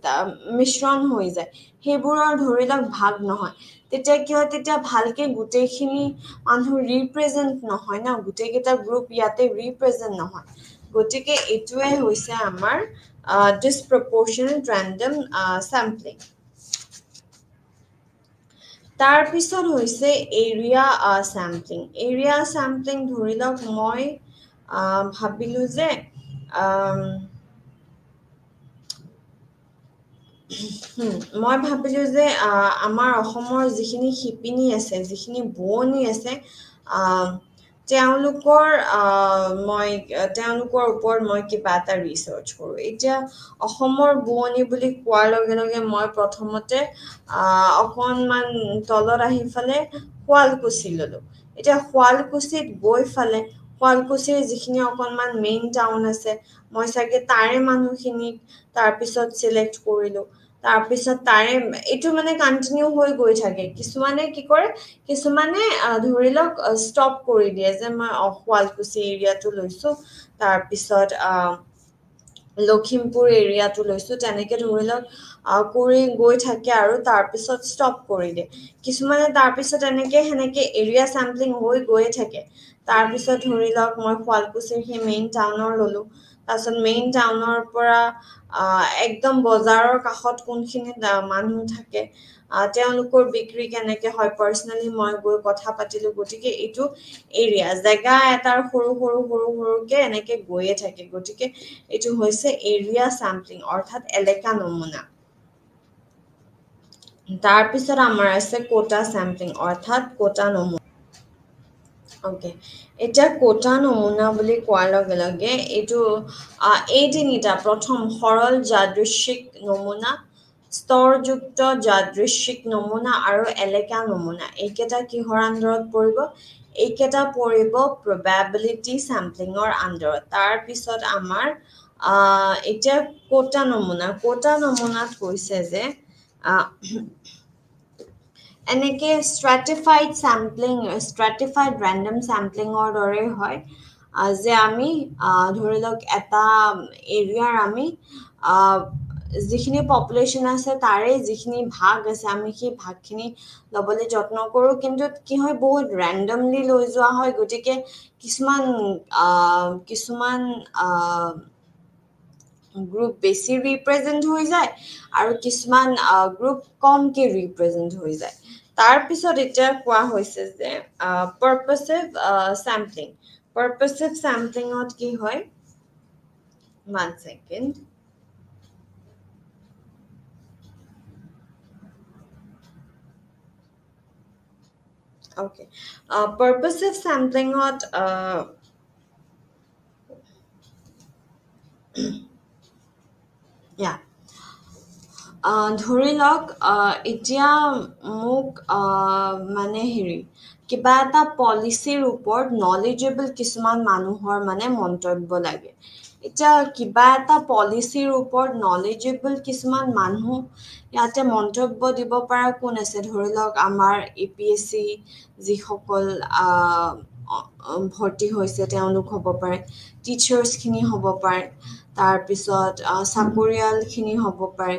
মিশ্ৰণ হৈ যায় সেইবোৰৰ ধৰি লওক ভাগ নহয় তেতিয়া কি হয় তেতিয়া ভালকে গোটেইখিনি মানুহ ৰিপ্ৰেজেণ্ট নহয় না গোটেইকেইটা গ্ৰুপ ইয়াতে ৰিপ্ৰেজেণ্ট নহয় গতিকে এইটোৱে হৈছে আমাৰ ডিছপ্ৰপৰ্চনেট ৰেণ্ডম চেম্পলিং তাৰপিছত হৈছে এৰিয়া চেম্পলিং ধৰি লওক মই ভাবিলোঁ যে মই ভাবিলোঁ যে আমাৰ অসমৰ যিখিনি শিপিনী আছে যিখিনি বোৱনী আছে তেওঁলোকৰ ওপৰত মই কিবা এটা ৰিচাৰ্চ কৰোঁ এতিয়া অসমৰ বোৱনী বুলি কোৱাৰ লগে লগে মই প্ৰথমতে অকণমান তলত আহি ফালে শুৱালকুছি ল'লোঁ এতিয়া শুৱালকুছিত গৈ ফালে শুৱালকুছিৰ যিখিনি অকণমান মেইন টাউন আছে মই চাগে তাৰে মানুহখিনিক তাৰপিছত চিলেক্ট কৰিলোঁ তাৰপিছত তাৰে এইটো মানে কণ্টিনিউ হৈ গৈ থাকে কিছুমানে কি কৰে কিছুমানে ধৰি লওক ষ্টপ কৰি দিয়ে যে মই শুৱালকুছি এৰিয়াটো লৈছোঁ তাৰপিছত লখিমপুৰ এৰিয়াটো লৈছোঁ তেনেকৈ ধৰি লওক কৰি গৈ থাকে আৰু তাৰপিছত ষ্টপ কৰি দিয়ে কিছুমানে তাৰপিছত সেনেকৈ এৰিয়া চেম্পলিং হৈ গৈয়ে থাকে তাৰপিছত ধৰি লওক মই শুৱালকুছিৰ সেই মেইন টাউনৰ ল'লোঁ তাৰপিছত মেইন টাউনৰ পৰা একদম বজাৰৰ কাষত কোনখিনিত মানুহ থাকে তেওঁলোকৰ বিক্ৰী কেনেকৈ হয় পাৰ্চনেলি মই গৈ কথা পাতিলোঁ গতিকে এইটো এৰিয়া জেগা এটাৰ সৰুকৈ এনেকৈ গৈয়ে থাকে গতিকে এইটো হৈছে এৰিয়া চেম্পলিং অৰ্থাৎ এলেকা নমুনা তাৰপিছত আমাৰ আছে কোটা চেম্পলিং অৰ্থাৎ কোটা নমুনা অ'কে এতিয়া কোটা নমুনা বুলি কোৱাৰ লগে লগে এইটো এই তিনিটা প্ৰথম সৰল যাদৃচ্ছিক নমুনা স্তৰযুক্ত যাদৃচ্ছিক নমুনা আৰু এলেকা নমুনা এইকেইটা কিহৰ আণ্ডাৰত পৰিব এইকেইটা পৰিব প্ৰবেবিলিটি চেম্পলিঙৰ আণ্ডাৰত তাৰপিছত আমাৰ এতিয়া কোটা নমুনাত কৈছে যে এনেকে ষ্ট্ৰেটিফাইড ৰেণ্ডম চেম্পলিঙৰ দৰে হয় যে আমি ধৰি লওক এটা এৰিয়াৰ আমি যিখিনি পপুলেশ্যন আছে তাৰে যিখিনি ভাগ আছে আমি সেই ভাগখিনি ল'বলৈ যত্ন কৰোঁ কিন্তু কি হয় বহুত ৰেণ্ডমলি লৈ যোৱা হয় গতিকে কিছুমান গ্ৰুপ বেছি ৰিপ্ৰেজেণ্ট হৈ যায় আৰু কিছুমান গ্ৰুপ কমকৈ ৰিপ্ৰেজেণ্ট হৈ যায় তাৰপিছত এতিয়া কোৱা হৈছে যে পাৰ্পচিভ চেম্পলিঙত কি হয় 1 second okay purposive samplingত ধৰি লওক এতিয়া মোক মানে কিবা এটা পলিচিৰ ওপৰত নলেজেবল কিছুমান মানুহৰ মানে মন্তব্য লাগে এতিয়া কিবা এটা পলিচিৰ ওপৰত নলেজেবল কিছুমান মানুহ ইয়াতে মন্তব্য দিব পৰা কোন আছে ধৰি লওক আমাৰ APSC যিসকল ভৰ্তি হৈছে তেওঁলোক হ'ব পাৰে টিচাৰ্ছখিনি হ'ব পাৰে তাৰপিছত চাকৰিয়ালখিনি হ'ব পাৰে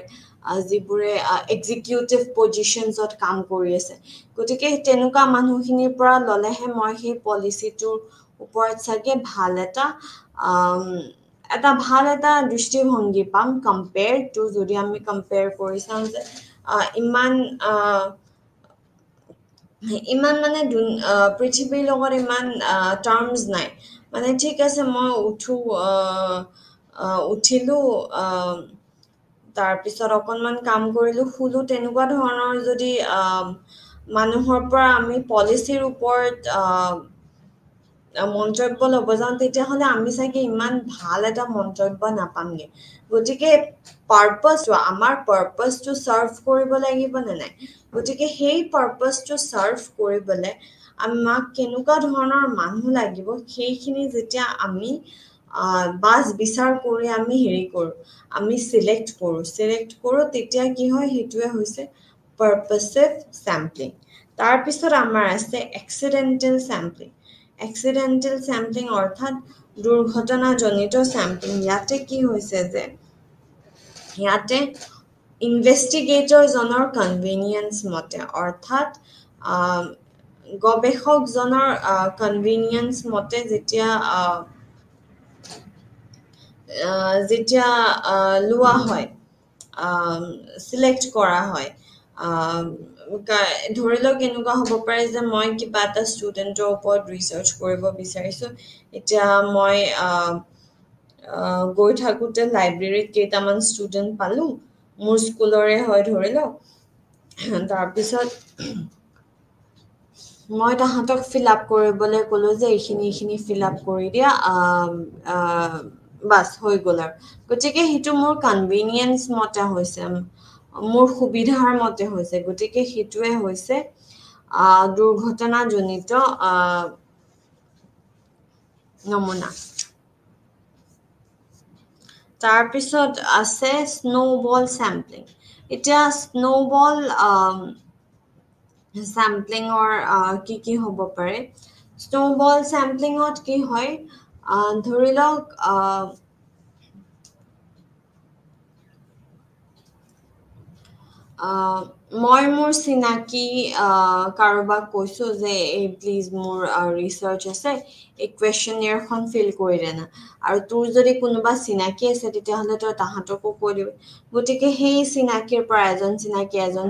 যিবোৰে এক্সিকিউটিভ পজিশ্যনছত কাম কৰি আছে গতিকে তেনেকুৱা মানুহখিনিৰ পৰা ল'লেহে মই সেই পলিচিটোৰ ওপৰত চাগে ভাল এটা দৃষ্টিভংগী পাম কম্পেয়াৰ টু যদি আমি কম্পেয়াৰ কৰি চাওঁ যে ইমান মানে পৃথিৱীৰ লগত ইমান টাৰ্মছ নাই মানে ঠিক আছে মই উঠিলোঁ তাৰপিছত অকণমান কাম কৰিলোঁ শুলোঁ তেনেকুৱা ধৰণৰ যদি মানুহৰ পৰা আমি পলিচিৰ ওপৰত মন্তব্য ল'ব যাওঁ তেতিয়াহ'লে আমি চাগে ইমান ভাল এটা মন্তব্য নাপামগে গতিকে আমাৰ পাৰ্পাছটো চাৰ্ভ কৰিব লাগিব নে নাই গতিকে সেই পাৰ্পাছটো চাৰ্ভ কৰিবলৈ আমাক কেনেকুৱা ধৰণৰ মানুহ লাগিব সেইখিনি যেতিয়া আমি বাছ বিচাৰ কৰি আমি আমি চিলেক্ট কৰোঁ তেতিয়া কি হয় সেইটোৱে হৈছে পাৰ্পাছিভ চেম্পলিং তাৰপিছত আমাৰ আছে এক্সিডেণ্টেল চেম্পলিং অৰ্থাৎ দুৰ্ঘটনাজনিত চেম্পলিং ইয়াতে কি হৈছে যে ইয়াতে ইনভেষ্টিগেটৰজনৰ কনভিনিয়েঞ্চ মতে অৰ্থাৎ গৱেষকজনৰ কনভিনিয়েঞ্চ মতে যেতিয়া লোৱা হয় চিলেক্ট কৰা হয় ধৰি লওক এনেকুৱা হ'ব পাৰে যে মই কিবা এটা ষ্টুডেণ্টৰ ওপৰত ৰিচাৰ্চ কৰিব বিচাৰিছোঁ এতিয়া মই গৈ থাকোঁতে লাইব্ৰেৰীত কেইটামান ষ্টুডেণ্ট পালোঁ মোৰ স্কুলৰে হয় ধৰি লওক তাৰপিছত মই তাহাঁতক ফিল আপ কৰিবলৈ ক'লোঁ যে এইখিনি ফিল আপ কৰি দিয়া বাছ হৈ গ'ল আৰু গতিকে সেইটো মোৰ কনভিনিয়েঞ্চ মতে হৈছে মোৰ সুবিধাৰ মতে হৈছে গতিকে সেইটোৱে হৈছে দুৰ্ঘটনাজনিত নমুনা তাৰপিছত আছে স্নোবল চেম্পলিং এতিয়া স্নোবল চেম্পলিঙৰ কি হ'ব পাৰে স্নোবল চেম্পলিঙত কি হয় ধৰি লওক মই মোৰ চিনাকি কাৰোবাক কৈছোঁ যে এই প্লিজ মোৰ ৰিচাৰ্চ আছে এই কুৱেশ্যনেয়াৰখন ফিল কৰি দে না আৰু তোৰ যদি কোনোবা চিনাকি আছে তেতিয়াহ'লে তই তাহাঁতকো কৈ দিবি গতিকে সেই চিনাকিৰ পৰা এজন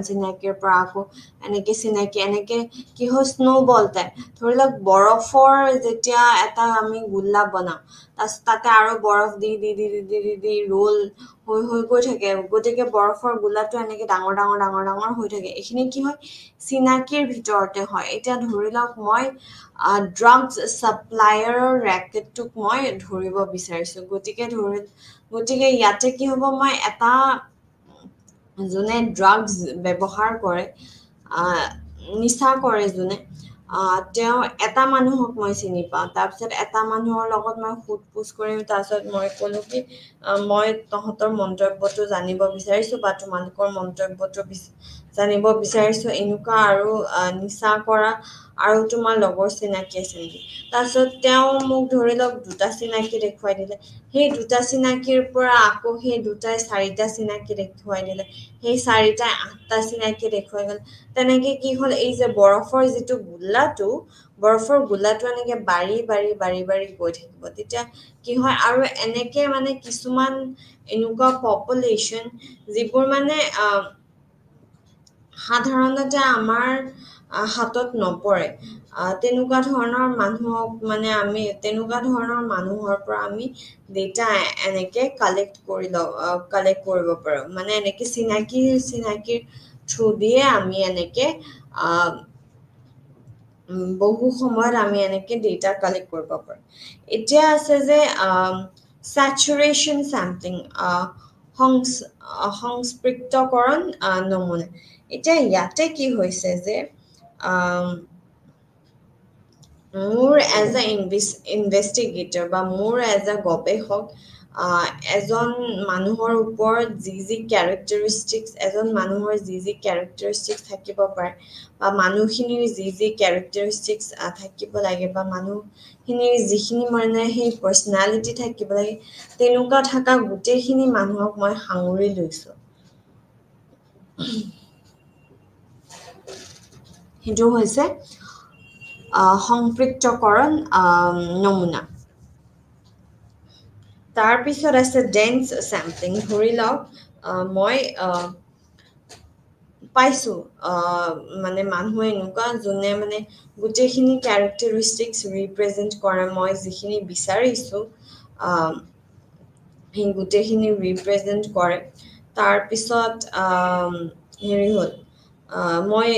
চিনাকিৰ পৰা আকৌ এনেকে কি হয় স্ন'বল টাইপ ধৰি লওক বৰফৰ যেতিয়া এটা আমি গোল্লা বনাওঁ তাৰপিছত তাতে আৰু বৰফ দি ৰোল হৈ গৈ থাকে গতিকে বৰফৰ গোলাটো এনেকে ডাঙৰ হৈ থাকে এইখিনি কি হয় চিনাকিৰ ভিতৰতে হয় এতিয়া ধৰি লওক মই ড্ৰাগছ ছাপ্লায়াৰৰ ৰেকেটটোক মই ধৰিব বিচাৰিছোঁ গতিকে ইয়াতে কি হ'ব মই এটা যোনে ড্ৰাগছ ব্যৱহাৰ কৰে নিচা কৰে যোনে তেওঁ এটা মানুহক মই চিনি পাওঁ তাৰপিছত এটা মানুহৰ লগত মই সোধ পোছ কৰিম তাৰপিছত মই ক'লো কি মই তহঁতৰ মন্তব্যটো জানিব বিচাৰিছোঁ বা তোমালোকৰ মন্তব্যটো জানিব বিচাৰিছোঁ এনেকুৱা আৰু নিচা কৰা আৰু তোমাৰ লগৰ চিনাকি আছে নেকি তাৰপিছত তেওঁ মোক ধৰি লওক দুটা চিনাকি দেখুৱাই দিলে সেই দুটা চিনাকিৰ পৰা আকৌ সেই দুটাই চাৰিটা চিনাকি দেখুৱাই দিলে সেই চাৰিটাই ৮টা চিনাকি দেখুৱাই গ'ল তেনেকে কি হ'ল এই যে বৰফৰ যিটো গোলাটো এনেকে বাঢ়ি গৈ থাকিব তেতিয়া কি হয় আৰু এনেকে মানে কিছুমান এনেকুৱা পপুলেশ্যন যিবোৰ মানে সাধাৰণতে আমাৰ হাতত নপৰে তেনেকুৱা ধৰণৰ মানুহক মানে আমি তেনেকুৱা ধৰণৰ মানুহৰ পৰা আমি ডেটা এনেকে কালেক্ট কৰিব পাৰোঁ মানে এনেকে চিনাকিৰ থ্ৰু দিয়ে আমি এনেকে বহু সময়ত আমি এনেকে ডেটা কালেক্ট কৰিব পাৰোঁ এতিয়া আছে যে চেচুৰেশ্যন চেম্পলিং সংস্পৃক্তকৰণ নমুনা এতিয়া ইয়াতে কি হৈছে যে মোৰ এজ এ ইনভেষ্টিগেটৰ বা মোৰ এজ এ গৱেষক এজন মানুহৰ ওপৰত যি কেৰেক্টাৰিষ্টিক্স এজন মানুহৰ যি কেৰেক্টাৰিষ্টিক্স থাকিব পাৰে বা মানুহখিনিৰ যি কেৰেক্টাৰিষ্টিক্স থাকিব লাগে বা মানুহখিনিৰ যিখিনি মানে সেই পাৰ্চনেলিটি থাকিব লাগে তেনেকুৱা থকা গোটেইখিনি মানুহক মই সাঙুৰি লৈছোঁ সেইটো হৈছে সংপৃক্তকৰণ নমুনা তাৰপিছত আছে ডেন্স চেম্পলিং ধৰি লওক মই পাইছোঁ মানে মানুহ এনেকুৱা যোনে মানে গোটেইখিনি কেৰেক্টাৰিষ্টিক্স ৰিপ্ৰেজেণ্ট কৰে মই যিখিনি বিচাৰিছোঁ সেই গোটেইখিনি ৰিপ্ৰেজেণ্ট কৰে তাৰপিছত হেৰি হ'ল মই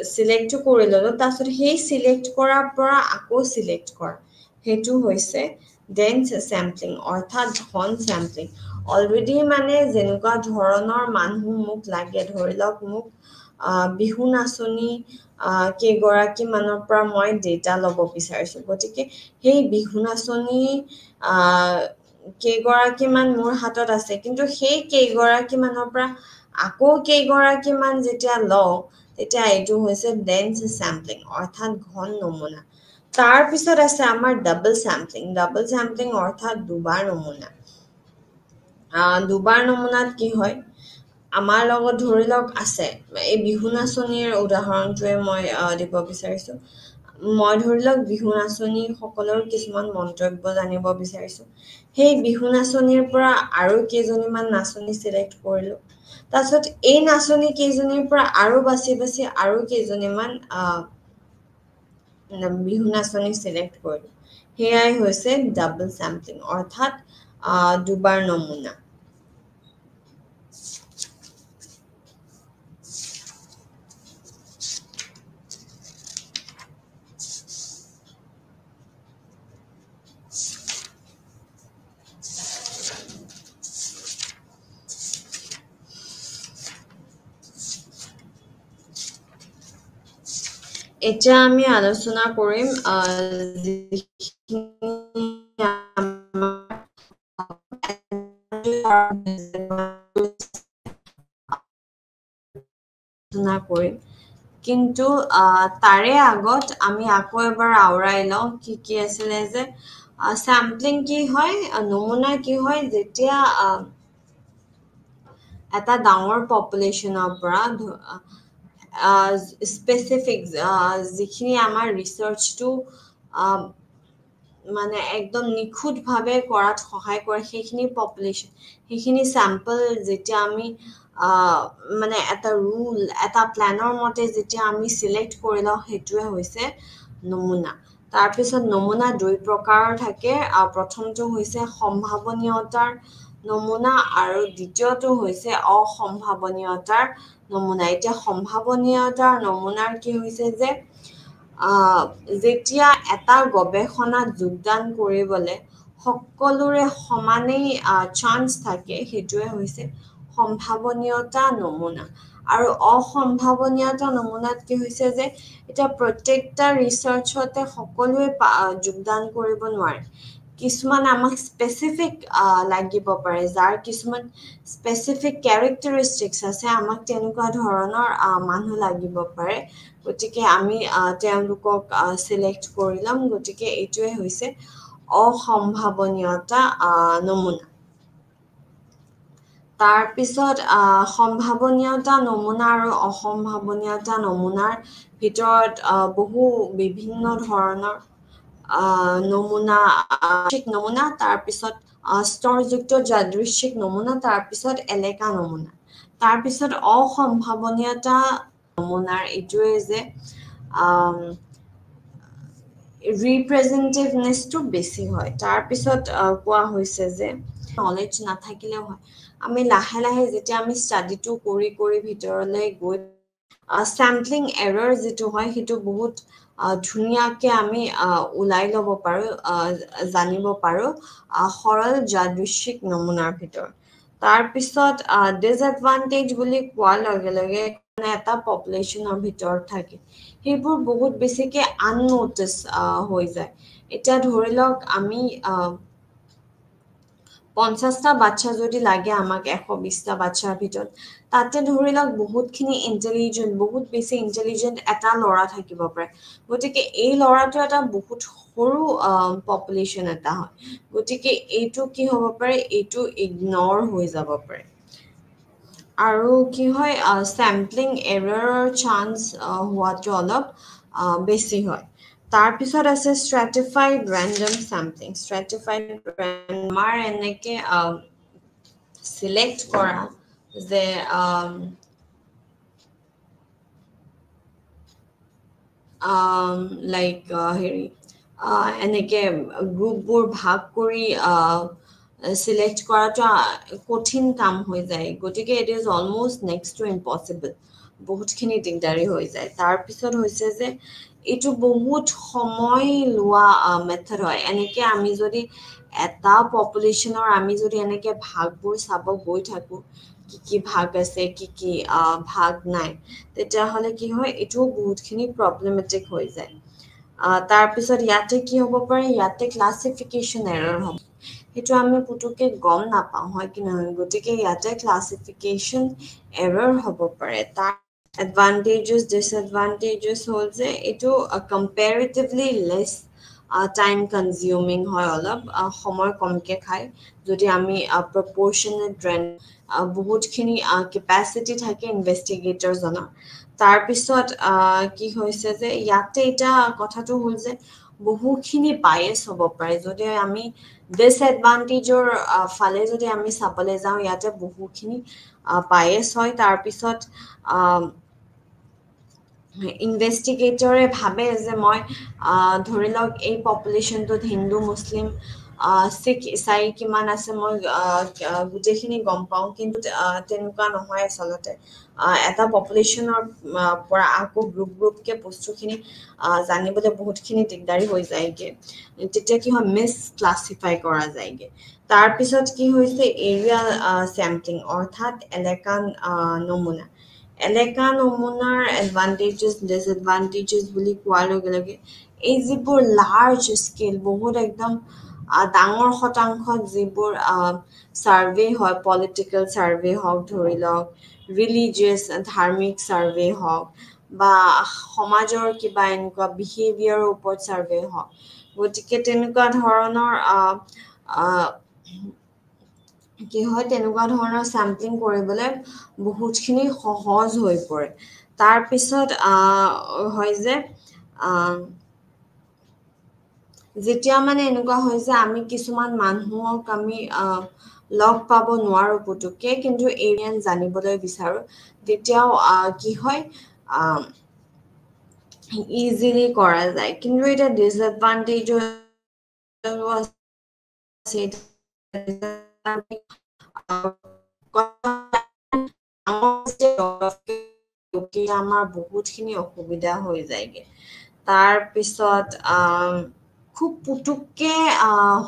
চিলেক্টটো কৰি ল'লোঁ তাৰপিছত সেই চিলেক্ট কৰাৰ পৰা আকৌ চিলেক্ট কৰা সেইটো হৈছে ডেন্স চেম্পলিং অৰ্থাৎ ঘন চেম্পলিং অলৰেডি মানে যেনেকুৱা ধৰণৰ মানুহ মোক লাগে ধৰি লওক মোক বিহু নাচনী কেইগৰাকী মানৰ পৰা মই ডেটা ল'ব বিচাৰিছোঁ গতিকে সেই বিহু নাচনী কেইগৰাকীমান মোৰ হাতত আছে কিন্তু সেই কেইগৰাকীমানৰ পৰা আকৌ কেইগৰাকীমান যেতিয়া লওঁ তেতিয়া এইটো হৈছে ডেন্স চেম্পলিং অৰ্থাৎ ঘন নমুনা তাৰপিছত আছে আমাৰ ডাবল চেম্পলিং অৰ্থাৎ দুবাৰ নমুনাত কি হয় আমাৰ লগত ধৰি লওক আছে এই বিহু নাচনীৰ উদাহৰণটোৱে মই দিব বিচাৰিছোঁ মই ধৰি লওক বিহু নাচনীসকলৰ কিছুমান মন্তব্য জানিব বিচাৰিছোঁ সেই বিহু নাচনীৰ পৰা আৰু কেইজনীমান নাচনী চিলেক্ট কৰিলোঁ তাৰপিছত এই নাচনী কেইজনীৰ পৰা আৰু বাছি আৰু কেইজনীমান বিহু নাচনী চিলেক্ট কৰিলোঁ সেয়াই হৈছে ডাবল চেম্পলিং অৰ্থাৎ দুবাৰ নমুনা এতিয়া আমি আলোচনা কৰিম কিন্তু তাৰে আগত আমি আকৌ এবাৰ আওৰাই লওঁ কি আছিলে যে চেম্পলিং কি হয় নমুনা কি হয় যেতিয়া এটা ডাঙৰ পপুলেশ্যনৰ পৰা স্পেচিফিক যিখিনি আমাৰ ৰিচাৰ্চটো মানে একদম নিখুঁতভাৱে কৰাত সহায় কৰে সেইখিনি পপুলেশ্যন সেইখিনি চেম্পল যেতিয়া আমি মানে এটা ৰুল এটা প্লেনৰ মতে যেতিয়া আমি চিলেক্ট কৰি লওঁ সেইটোৱে হৈছে নমুনা তাৰপিছত নমুনা দুই প্ৰকাৰৰ থাকে প্ৰথমটো হৈছে সম্ভাৱনীয়তাৰ নমুনা আৰু দ্বিতীয়টো হৈছে অসম্ভাৱনীয়তাৰ নমুনা এতিয়া সম্ভাৱনীয়তাৰ নমুনাৰ কি হৈছে যে যেতিয়া এটা গৱেষণাত যোগদান কৰিবলৈ সকলোৰে সমানেই চান্স থাকে সেইটোৱে হৈছে সম্ভাৱনীয়তা নমুনা আৰু অসম্ভাৱনীয়তা নমুনাত কি হৈছে যে এতিয়া প্ৰত্যেকটা ৰিচাৰ্চতে সকলোৱে যোগদান কৰিব নোৱাৰে কিছুমান আমাক স্পেচিফিক লাগিব পাৰে যাৰ কিছুমান স্পেচিফিক কেৰেক্টাৰিষ্টিক্স আছে আমাক তেনেকুৱা ধৰণৰ মানুহ লাগিব পাৰে গতিকে আমি তেওঁলোকক চিলেক্ট কৰি ল'ম গতিকে এইটোৱে হৈছে অসম্ভাৱনীয়তা নমুনা তাৰপিছত সম্ভাৱনীয়তা নমুনা আৰু অসম্ভাৱনীয়তা নমুনাৰ ভিতৰত বহু বিভিন্ন ধৰণৰ নমুনা নমুনা তাৰপিছত স্তৰযুক্ত যাদৃচ্ছিক নমুনা তাৰপিছত এলেকা নমুনা তাৰপিছত অসম্ভাৱনীয়তা নমুনাৰ এইটোৱে যে ৰিপ্ৰেজেণ্টেটিভনেছটো বেছি হয় তাৰপিছত কোৱা হৈছে যে নলেজ নাথাকিলেও হয় আমি লাহে লাহে যেতিয়া আমি ষ্টাডিটো কৰি কৰি ভিতৰলৈ গৈ চেম্পলিং এৰৰ যিটো হয় সেইটো বহুত ধুনীয়াকৈ আমি ওলাই ল'ব পাৰোঁ জানিব পাৰোঁ সৰল যাদৃচ্ছিক নমুনাৰ ভিতৰত তাৰপিছত ডিছএডভান্টেজ বুলি কোৱাৰ লগে লগে এটা পপুলেশ্যনৰ ভিতৰত থাকে সেইবোৰ বহুত বেছিকৈ আননোটিছ হৈ যায় এতিয়া ধৰি লওক আমি 50টা বাচ্চা যদি লাগে আমাক 120টা বাচ্চাৰ ভিতৰত তাতে ধৰি লওক বহুতখিনি ইণ্টেলিজেণ্ট বহুত বেছি ইণ্টেলিজেণ্ট এটা ল'ৰা থাকিব পাৰে গতিকে এই ল'ৰাটো এটা বহুত সৰু পপুলেশ্যন এটা হয় গতিকে এইটো কি হ'ব পাৰে এইটো ইগন'ৰ হৈ যাব পাৰে আৰু কি হয় চেম্পলিং এৰাৰৰ চান্স হোৱাটো অলপ বেছি হয় তাৰপিছত আছে ষ্ট্ৰেটিফাইড ৰেণ্ডম চেম্পলিং ষ্ট্ৰেটিফাইড আমাৰ এনেকৈ চিলেক্ট কৰা যে লাইক হেৰি এনেকৈ গ্ৰুপবোৰ ভাগ কৰি চিলেক্ট কৰাটো কঠিন কাম হৈ যায় গতিকে it is almost next to impossible বহুতখিনি দিগদাৰী হৈ যায় তাৰপিছত হৈছে যে এইটো বহুত সময় লোৱা মেথড হয় এনেকৈ আমি যদি এটা পপুলেশ্যনৰ আমি যদি এনেকৈ ভাগবোৰ চাব গৈ থাকোঁ কি কি ভাগ আছে কি কি ভাগ নাই তেতিয়াহ'লে কি হয় এইটোও বহুতখিনি প্ৰব্লেমেটিক হৈ যায় তাৰপিছত ইয়াতে কি হ'ব পাৰে ইয়াতে ক্লাছিফিকেশ্যন এৰৰ হ'ব সেইটো আমি পুতুককৈ গম নাপাওঁ হয় কি নহয় গতিকে ইয়াতে ক্লাছিফিকেশ্যন এৰৰ হ'ব পাৰে তাৰ এডভান্টেজেছ ডিছএডভান্টেজেছ হ'ল যে এইটো কম্পেৰিটিভলি লেছ টাইম কনজিউমিং হয় অলপ সময় কমকৈ খায় যদি আমি প্ৰপ'ৰ্শ্যনেট বহুতখিনি কেপাচিটি থাকে ইনভেষ্টিগেটৰজনৰ তাৰপিছত কি হৈছে যে ইয়াতে এতিয়া কথাটো হ'ল যে বহুখিনি বায়েচ হ'ব পাৰে যদি আমি ডিছএডভান্টেজৰ ফালে যদি আমি চাবলৈ যাওঁ ইয়াতে বহুখিনি বায়েচ হয় তাৰপিছত ইনভেষ্টিগেটৰে ভাবে যে মই ধৰি লওক এই পপুলেশ্যনটোত হিন্দু মুছলিম শিখ ইছাই কিমান আছে মই গোটেইখিনি গম পাওঁ কিন্তু তেনেকুৱা নহয় আচলতে এটা পপুলেশ্যনৰ পৰা আকৌ গ্ৰুপকৈ বস্তুখিনি জানিবলৈ বহুতখিনি দিগদাৰী হৈ যায়গৈ তেতিয়া কি হয় মিছ ক্লাছিফাই কৰা যায়গৈ তাৰপিছত কি হৈছে এৰিয়া চেম্পলিং অৰ্থাৎ এলেকা নমুনা এলেকা নমুনাৰ এডভান্টেজেছ ডিছএডভান্টেজেছ বুলি কোৱাৰ লগে লগে এই যিবোৰ লাৰ্জ স্কেল বহুত একদম ডাঙৰ শতাংশত যিবোৰ ছাৰ্ভে হয় পলিটিকেল ছাৰ্ভে হওক ধৰি লওক ৰিলিজিয়াছ ধাৰ্মিক ছাৰ্ভে হওক বা সমাজৰ কিবা এনেকুৱা বিহেভিয়াৰৰ ওপৰত ছাৰ্ভে হওক গতিকে তেনেকুৱা ধৰণৰ কি হয় তেনেকুৱা ধৰণৰ স্যাম্পলিং কৰিবলৈ বহুতখিনি সহজ হৈ পৰে তাৰ পিছত হয় যে যেতিয়া মানে এনেকুৱা হয় যে আমি কিছুমান মানুহক আমি লগ পাব নোৱাৰো পুতুককে কিন্তু এলিয়েন জানিবলৈ বিচাৰো তেতিয়াও কি হয় ইজিলি কৰা যায় কিন্তু এটা ডিসএডভান্টেজও আছে আমাৰ বহুতখিনি অসুবিধা হৈ যায়গে তাৰ পিছত খুব পুতুককে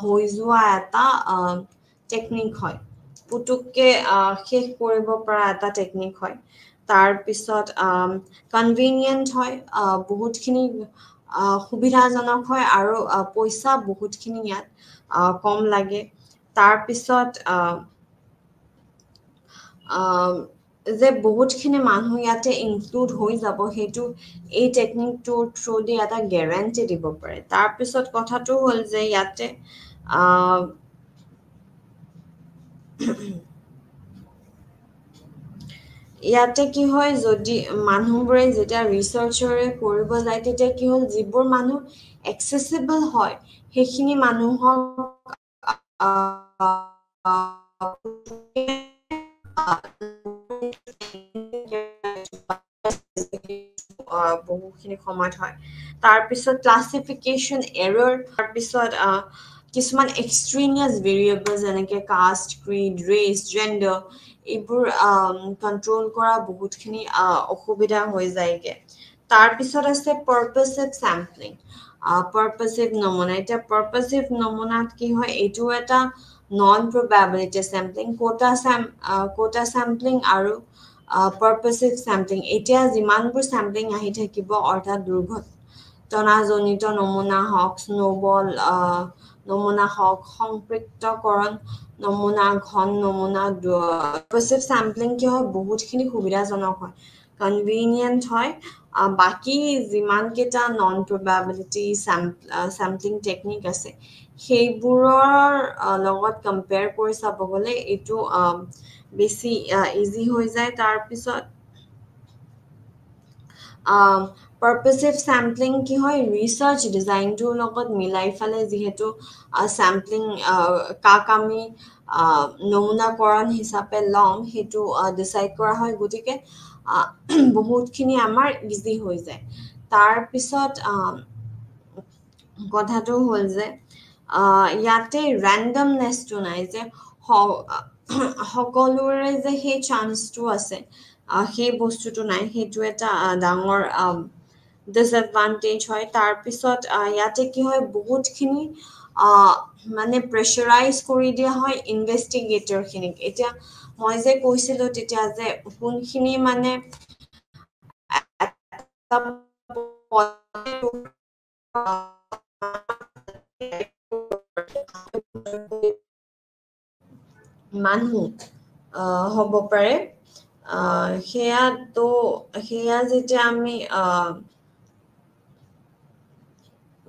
হৈ যোৱা এটা টেকনিক হয় পুতুককে শেষ কৰিব পৰা এটা টেকনিক হয় তাৰ পিছত কনভিনিয়েন্ট হয় বহুতখিনি সুবিধাজনক হয় আৰু পইচা বহুতখিনি ইয়াত কম লাগে তাৰ পিছত যে বহুতখিনি মানুহ ইয়াতে ইনক্লুড হৈ যাব সেইটো এই টেকনিকটোৰ থ্ৰু দি এটা গেৰাণ্টি দিব পাৰে তাৰপিছত কথাটো হ'ল যে ইয়াতে ইয়াতে কি হয় যদি মানুহবোৰে যেতিয়া ৰিচাৰ্চৰে কৰিব যায় তেতিয়া কি হ'ল যিবোৰ মানুহ এক্সেচিবল হয় সেইখিনি মানুহক বহুখিনি সময়ত হয় তাৰপিছত ক্লাছিফিকেশ্যন এৰৰ তাৰপিছত কিছুমান এক্সট্ৰেনিয়াছ ভেৰিয়েবল যেনেকে কাষ্ট ক্ৰিড ৰেচ জেণ্ডাৰ এইবোৰ কণ্ট্ৰল কৰা বহুতখিনি অসুবিধা হৈ যায়গে তাৰপিছত আছে পাৰ্পচিভ চেম্পলিং পাৰ্পচিভ নমুনা এতিয়া পাৰ্পচিভ নমুনাত কি হয় এইটো এটা non probability sampling quota sampling আৰু পাৰ্পচিভ চেম্পলিং এতিয়া যিমানবোৰ চেম্পলিং আহি থাকিব অৰ্থাৎ দুৰ্ঘটনাজনিত নমুনা হওক স্নোবল নমুনা হওক সংপৃক্তকৰণ নমুনা ঘন নমুনা পাৰ্পচিভ চেম্পলিং কি হয় বহুতখিনি সুবিধাজনক হয় কনভিনিয়েন্ট হয় বাকী যিমান কেইটা নন প্ৰবেবিলিটি চেম্পলিং টেকনিক আছে সেইবোৰৰ লগত কম্পেয়াৰ কৰি চাব গ'লে এইটো বেছি ইজি হৈ যায় তাৰপিছত পাৰ্পচিভ চেম্পলিং কি হয় ৰিচাৰ্চ ডিজাইনটোৰ লগত মিলাই ফালে যিহেতু চেম্পলিং কাক আমি নমুনাকৰণ হিচাপে ল'ম সেইটো ডিচাইড কৰা হয় গতিকে বহুতখিনি আমাৰ ইজি হৈ যায় তাৰপিছত কথাটো হ'ল যে ইয়াতে ৰেণ্ডমনেছটো নাই যে সকলোৰে যে সেই চান্সটো আছে সেই বস্তুটো নাই সেইটো এটা ডাঙৰ ডিসএডভান্টেজ হয় তাৰপিছত ইয়াতে কি হয় বহুতখিনি মানে প্ৰেছাৰাইজ কৰি দিয়া হয় ইনভেষ্টিগেটৰখিনিক এতিয়া মই যে কৈছিলো তেতিয়া যে কোনখিনি মানে মানুহ হ'ব পাৰে সেয়া যেতিয়া আমি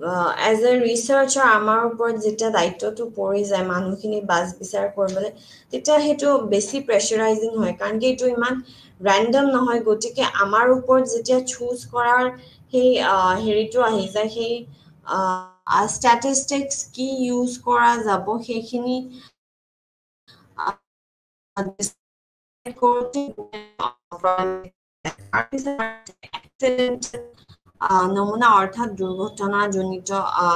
এজ এ ৰিচাৰ্চাৰ আমাৰ ওপৰত যেতিয়া দায়িত্বটো পৰি যায় মানুহখিনি বাছ বিচাৰ কৰিবলৈ তেতিয়া সেইটো বেছি প্ৰেছাৰাইজিং হয় কাৰণ কি এইটো ইমান ৰেণ্ডম নহয় গতিকে আমাৰ ওপৰত যেতিয়া চুজ কৰাৰ সেই হেৰিটো আহি যায় সেই ষ্টেটিষ্টিক্স কি ইউজ কৰা যাব সেইখিনি নমুনা অৰ্থাৎ দুৰ্ঘটনাজনিত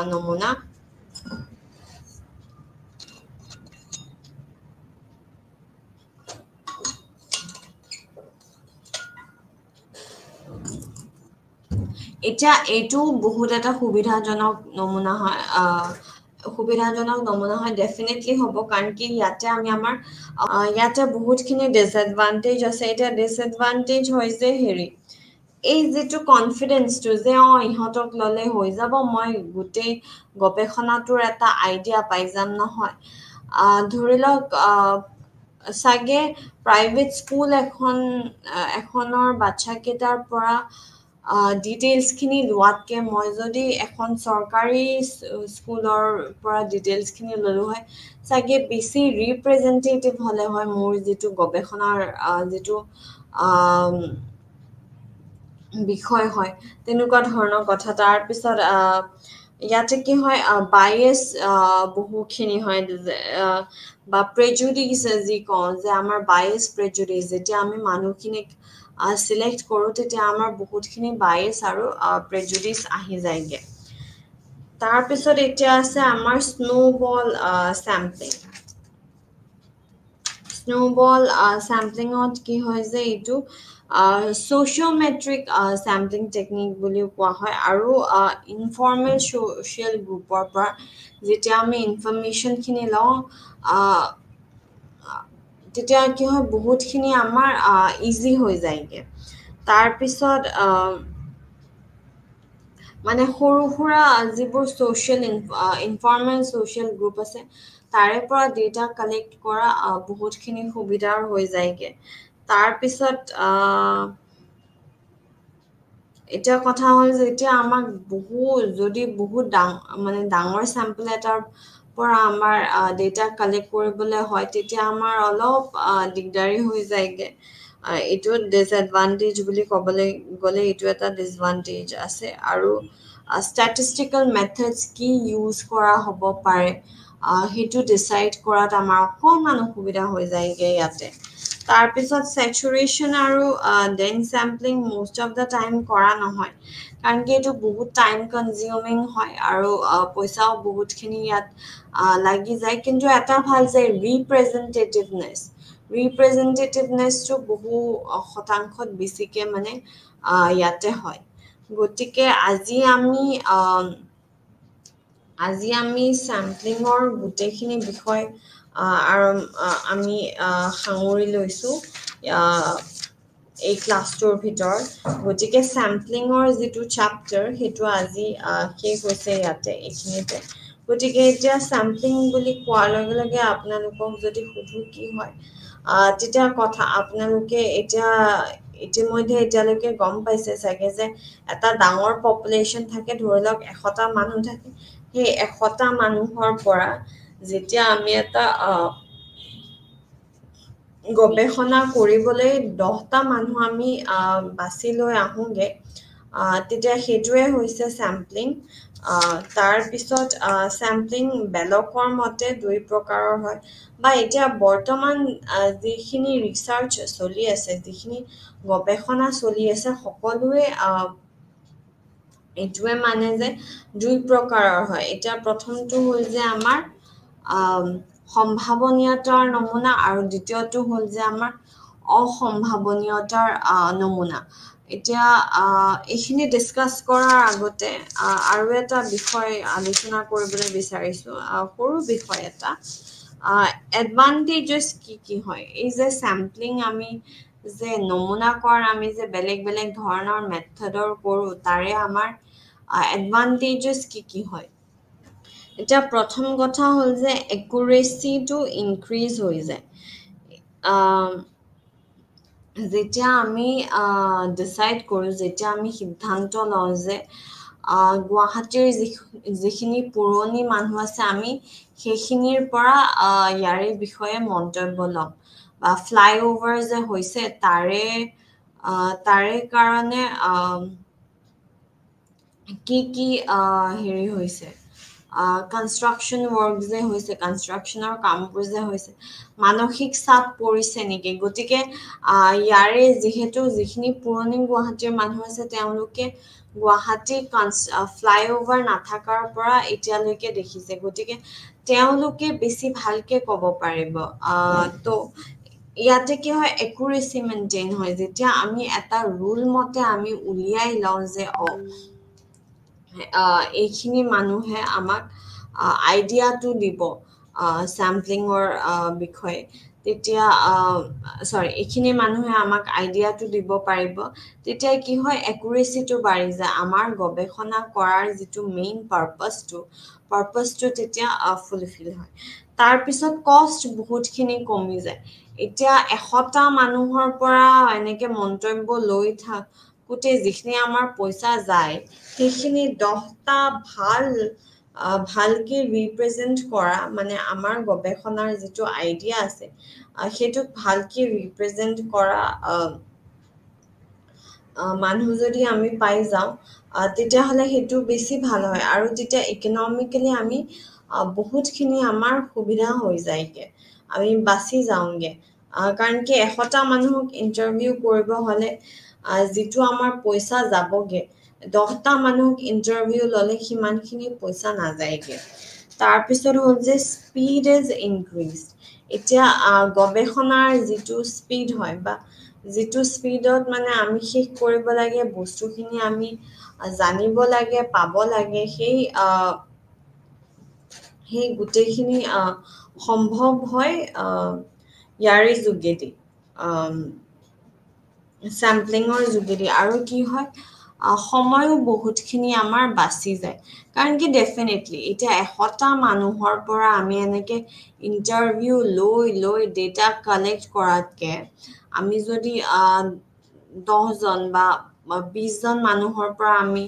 নমুনা এতিয়া এইটো বহুত এটা সুবিধাজনক নমুনা হয় ডেফিনেটলি হ'ব কাৰণ কি ইয়াতে আমি আমাৰ ইয়াতে বহুতখিনি ডিসএডভান্টেজ আছে এতিয়া ডিসএডভান্টেজ হৈছে হেৰি এই যিটো কনফিডেন্সটো যে ইহঁতক ল'লে হৈ যাব মই গোটেই গৱেষণাটোৰ এটা আইডিয়া পাই যাম নহয় ধৰি লওক চাগে প্ৰাইভেট স্কুল এখনৰ বাচ্চাকেইটাৰ পৰা ডিটেইলছখিনি লোৱাতকৈ মই যদি এখন চৰকাৰী স্কুলৰ পৰা ডিটেইলছখিনি ল'লোঁ হয় চাগে বেছি ৰিপ্ৰেজেণ্টেটিভ হ'লে হয় মোৰ যিটো গৱেষণাৰ যিটো বিষয় হয় তেনেকুৱা ধৰণৰ কথা তাৰপিছত ইয়াতে কি হয় বায়েছ বহুখিনি হয় বা প্ৰেজুডিচ যি কওঁ যে আমাৰ বায়েছ প্ৰেজুডিচ যেতিয়া আমি মানুহখিনিক চিলেক্ট কৰোঁ তেতিয়া আমাৰ বহুতখিনি বায়েছ আৰু প্ৰেজুডিচ আহি যায়গে তাৰপিছত এতিয়া আছে আমাৰ স্নোবল চেম্পলিং স্নোবল চেম্পলিঙত কি হয় যে এইটো ছ'চিঅ'মেট্ৰিক চেম্পলিং টেকনিক বুলিও কোৱা হয় আৰু ইনফৰ্মেল ছ'চিয়েল গ্ৰুপৰ পৰা যেতিয়া আমি ইনফৰ্মেশ্যনখিনি লওঁ তেতিয়া কি হয় বহুতখিনি আমাৰ ইজি হৈ যায়গে তাৰপিছত মানে সৰু সুৰা যিবোৰ ছ'চিয়েল ইনফৰ্মেল ছ'চিয়েল গ্ৰুপ আছে তাৰে পৰা ডেটা কালেক্ট কৰা বহুতখিনি সুবিধাৰ হৈ যায়গে তাৰপিছত এতিয়া কথা হ'ল যে এতিয়া আমাক যদি বহুত মানে ডাঙৰ চেম্পল এটাৰ পৰা আমাৰ ডেটা কালেক্ট কৰিবলৈ হয় তেতিয়া আমাৰ অলপ দিগদাৰী হৈ যায়গে এইটো ডিছএডভান্টেজ বুলি ক'বলৈ গ'লে এইটো এটা ডিছএডভান্টেজ আছে আৰু ষ্টেটিষ্টিকেল মেথডছ কি ইউজ কৰা হ'ব পাৰে সেইটো ডিচাইড কৰাত আমাৰ অকণমান অসুবিধা হৈ যায়গে ইয়াতে তাৰপিছত চেচুৰেশ্যন আৰু ডেন sampling most of the time কৰা নহয় কাৰণ কি এইটো বহুত টাইম কনজিউমিং হয় আৰু পইচাও বহুতখিনি ইয়াত লাগি যায় কিন্তু এটা ভাল যে ৰিপ্ৰেজেণ্টেটিভনেছটো বহু শতাংশত বেছিকে মানে ইয়াতে হয় গতিকে আজি আমি চেম্পলিঙৰ গোটেইখিনি বিষয় আমি সাঙুৰি লৈছোঁ এই ক্লাছটোৰ ভিতৰত গতিকে চেম্পলিঙৰ যিটো চেপ্টাৰ সেইটো আজি শেষ হৈছে ইয়াতে এইখিনিতে গতিকে এতিয়া চেম্পলিং বুলি কোৱাৰ লগে লগে আপোনালোকক যদি সুধো কি হয় তেতিয়া আপোনালোকে ইতিমধ্যে এতিয়ালৈকে গম পাইছে চাগে যে এটা ডাঙৰ পপুলেশ্যন থাকে ধৰি লওক 100টা মানুহ থাকে সেই 100টা মানুহৰ পৰা যেতিয়া আমি এটা গৱেষণা কৰিবলৈ 10টা মানুহ আমি বাছি লৈ আহোঁগে তেতিয়া সেইটোৱে হৈছে চেম্পলিং তাৰপিছত চেম্পলিং বেলকৰ মতে 2 প্ৰকাৰৰ হয় বা এতিয়া বৰ্তমান যিখিনি ৰিচাৰ্চ চলি আছে যিখিনি গৱেষণা চলি আছে সকলোৱে এইটোৱে মানে যে 2 প্ৰকাৰৰ হয় এতিয়া প্ৰথমটো হ'ল যে আমাৰ সম্ভাৱনীয়তাৰ নমুনা আৰু দ্বিতীয়টো হ'ল যে আমাৰ অসম্ভাৱনীয়তাৰ নমুনা এতিয়া এইখিনি ডিছকাছ কৰাৰ আগতে আৰু এটা বিষয় আলোচনা কৰিবলৈ বিচাৰিছোঁ সৰু বিষয় এটা এডভান্টেজেছ কি হয় এই যে চেম্পলিং আমি যে নমুনা কৰাৰ আমি যে বেলেগ বেলেগ ধৰণৰ মেথডৰ কৰোঁ তাৰে আমাৰ এডভান্টেজেছ কি হয় এতিয়া প্ৰথম কথা হ'ল যে একুৰেচিটো ইনক্ৰিজ হৈ যায় যেতিয়া আমি ডিচাইড কৰোঁ যেতিয়া আমি সিদ্ধান্ত লওঁ যে গুৱাহাটীৰ যিখিনি পুৰণি মানুহ আছে আমি সেইখিনিৰ পৰা ইয়াৰে বিষয়ে মন্তব্য ল'ম বা ফ্লাইঅভাৰ যে হৈছে তাৰে কাৰণে কি হেৰি হৈছে কনষ্ট্ৰাকশ্যন ৱৰ্ক যে হৈছে কনষ্ট্ৰাকশ্যনৰ কামবোৰ যে হৈছে মানসিক চাপ পৰিছে নেকি গতিকে ইয়াৰে যিখিনি পুৰণি গুৱাহাটীৰ মানুহ আছে তেওঁলোকে গুৱাহাটী ফ্লাইঅভাৰ নাথাকাৰ পৰা এতিয়ালৈকে দেখিছে গতিকে তেওঁলোকে বেছি ভালকে ক'ব পাৰিব তো ইয়াতে কি হয় একুৰেচি মেইনটেইন হয় যেতিয়া আমি এটা ৰুল মতে আমি উলিয়াই লওঁ যে এইখিনি মানুহে আমাক আইডিয়াটো দিব চেম্পলিঙৰ বিষয়ে তেতিয়া এইখিনি মানুহে আমাক আইডিয়াটো দিব পাৰিব তেতিয়া কি হয় একুৰেচিটো বাঢ়ি যায় আমাৰ গৱেষণা কৰাৰ যিটো মেইন পাৰ্পাছটো তেতিয়া ফুলফিল হয় তাৰপিছত কষ্ট বহুতখিনি কমি যায় এতিয়া 100টা মানুহৰ পৰা এনেকে মন্তব্য গোটেই যিখিনি আমাৰ পইচা যায় সেইখিনি 10টা ভালকে ৰিপ্ৰেজেণ্ট কৰা মানে আমাৰ গৱেষণাৰ যিটো আইডিয়া আছে সেইটোক ভালকে ৰিপ্ৰেজেণ্ট কৰা মানুহ যদি আমি পাই যাওঁ তেতিয়াহ'লে সেইটো বেছি ভাল হয় আৰু তেতিয়া ইকনমিকেলি আমি বহুতখিনি আমাৰ সুবিধা হৈ যায়গে আমি বাচি যাওঁগে কাৰণ কি 100টা মানুহক ইণ্টাৰভিউ কৰিব হ'লে যিটো আমাৰ পইচা যাবগে 10টা মানুহক ইণ্টাৰভিউ ল'লে সিমানখিনি পইচা নাযায়গে তাৰপিছত হ'ল যে স্পীড ইজ ইনক্ৰিজ এতিয়া গৱেষণাৰ যিটো স্পীড হয় বা যিটো স্পীডত মানে আমি শেষ কৰিব লাগে বস্তুখিনি আমি জানিব লাগে পাব লাগে সেই গোটেইখিনি সম্ভৱ হয় ইয়াৰে যোগেদি চেম্পলিঙৰ যোগেদি আৰু কি হয় সময়ো বহুতখিনি আমাৰ বাচি যায় কাৰণ কি ডেফিনেটলি এতিয়া 100টা মানুহৰ পৰা আমি এনেকে ইণ্টাৰভিউ লৈ ডেটা কালেক্ট কৰাতকে আমি যদি 10জন বা 20জন মানুহৰ পৰা আমি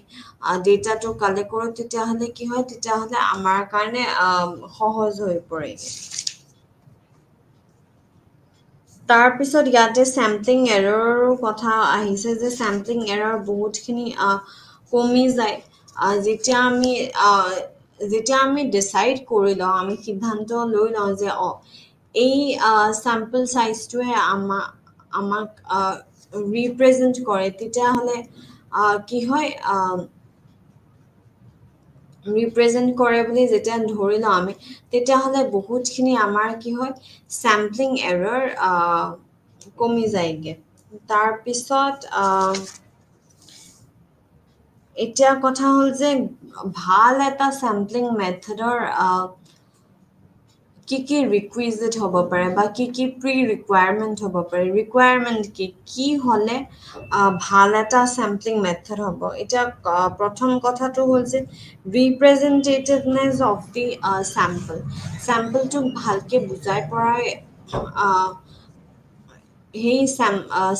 ডেটাটো কালেক্ট কৰোঁ তেতিয়াহ'লে কি হয় তেতিয়াহ'লে আমাৰ কাৰণে সহজ হৈ পৰে তাৰপিছত ইয়াতে চেম্পলিং এৰৰো কথা আহিছে যে চেম্পলিং এৰৰ বহুতখিনি কমি যায় যেতিয়া আমি ডিচাইড কৰি লওঁ আমি সিদ্ধান্ত লৈ লওঁ যে এই চেম্পল চাইজটোৱে আমাক ৰিপ্ৰেজেণ্ট কৰে তেতিয়াহ'লে কি হয় ৰিপ্ৰেজেণ্ট কৰে বুলি যেতিয়া ধৰি লওঁ আমি তেতিয়াহ'লে বহুতখিনি আমাৰ কি হয় চেম্পলিং এৰৰ কমি যায়গে তাৰপিছত এতিয়া কথা হ'ল যে ভাল এটা চেম্পলিং মেথডৰ কি ৰিকুইজিট হ'ব পাৰে বা কি প্ৰি ৰিকুৱাৰমেণ্ট হ'ব পাৰে ৰিকুৱাৰমেণ্ট কি হ'লে ভাল এটা চেম্পলিং মেথড হ'ব এতিয়া প্ৰথম কথাটো হ'ল যে ৰিপ্ৰেজেণ্টেটিভনেছ অফ দি চেম্পলটোক ভালকে বুজাই পৰাই সেই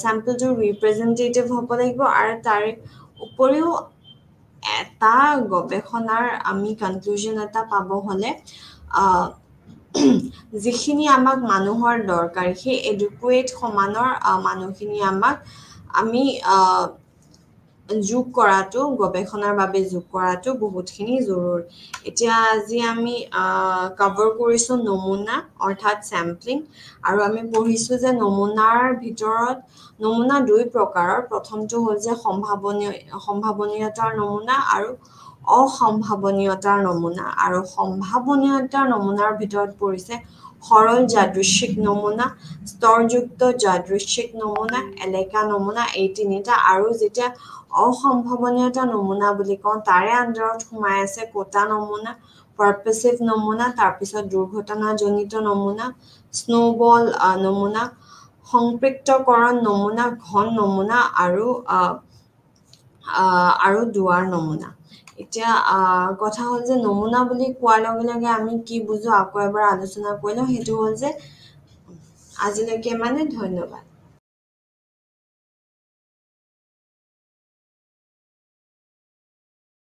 চেম্পলটো ৰিপ্ৰেজেণ্টেটিভ হ'ব লাগিব আৰু তাৰে উপৰিও এটা গৱেষণাৰ আমি কনক্লুজন এটা পাব হ'লে যিখিনি আমাক মানুহৰ দৰকাৰ সেই এডুকুৱেট সমানৰ মানুহখিনি আমি যোগ কৰাটো গৱেষণাৰ বাবে যোগ কৰাটো বহুতখিনি জৰুৰী এতিয়া আজি আমি কভাৰ কৰিছোঁ নমুনা অৰ্থাৎ চেম্পলিং আৰু আমি পঢ়িছোঁ যে নমুনাৰ ভিতৰত নমুনা দুই প্ৰকাৰৰ প্ৰথমটো হ'ল যে সম্ভাৱনীয়তাৰ নমুনা আৰু অসম্ভাৱনীয়তাৰ নমুনা আৰু সম্ভাৱনীয়তাৰ নমুনাৰ ভিতৰত পৰিছে সৰল যাদৃচ্ছিক নমুনা স্তৰযুক্ত যাদৃচ্ছিক নমুনা এলেকা নমুনা এই তিনিটা আৰু যেতিয়া অসম্ভাৱনীয়তা নমুনা বুলি কওঁ তাৰে আণ্ডাৰত সোমাই আছে কোটা নমুনা পাৰ্পেচিভ নমুনা তাৰপিছত দুৰ্ঘটনাজনিত নমুনা স্নোবল নমুনা সংপৃক্তকৰণ নমুনা ঘন নমুনা আৰু দুৱাৰ নমুনা এতিয়া কথা হ'ল যে নমুনা বুলি কোৱাৰ লগে লগে আমি কি বুজো আকৌ এবাৰ আলোচনা কৰি লওঁ সেইটো হ'ল যে আজিলৈকে মানে ধন্যবাদ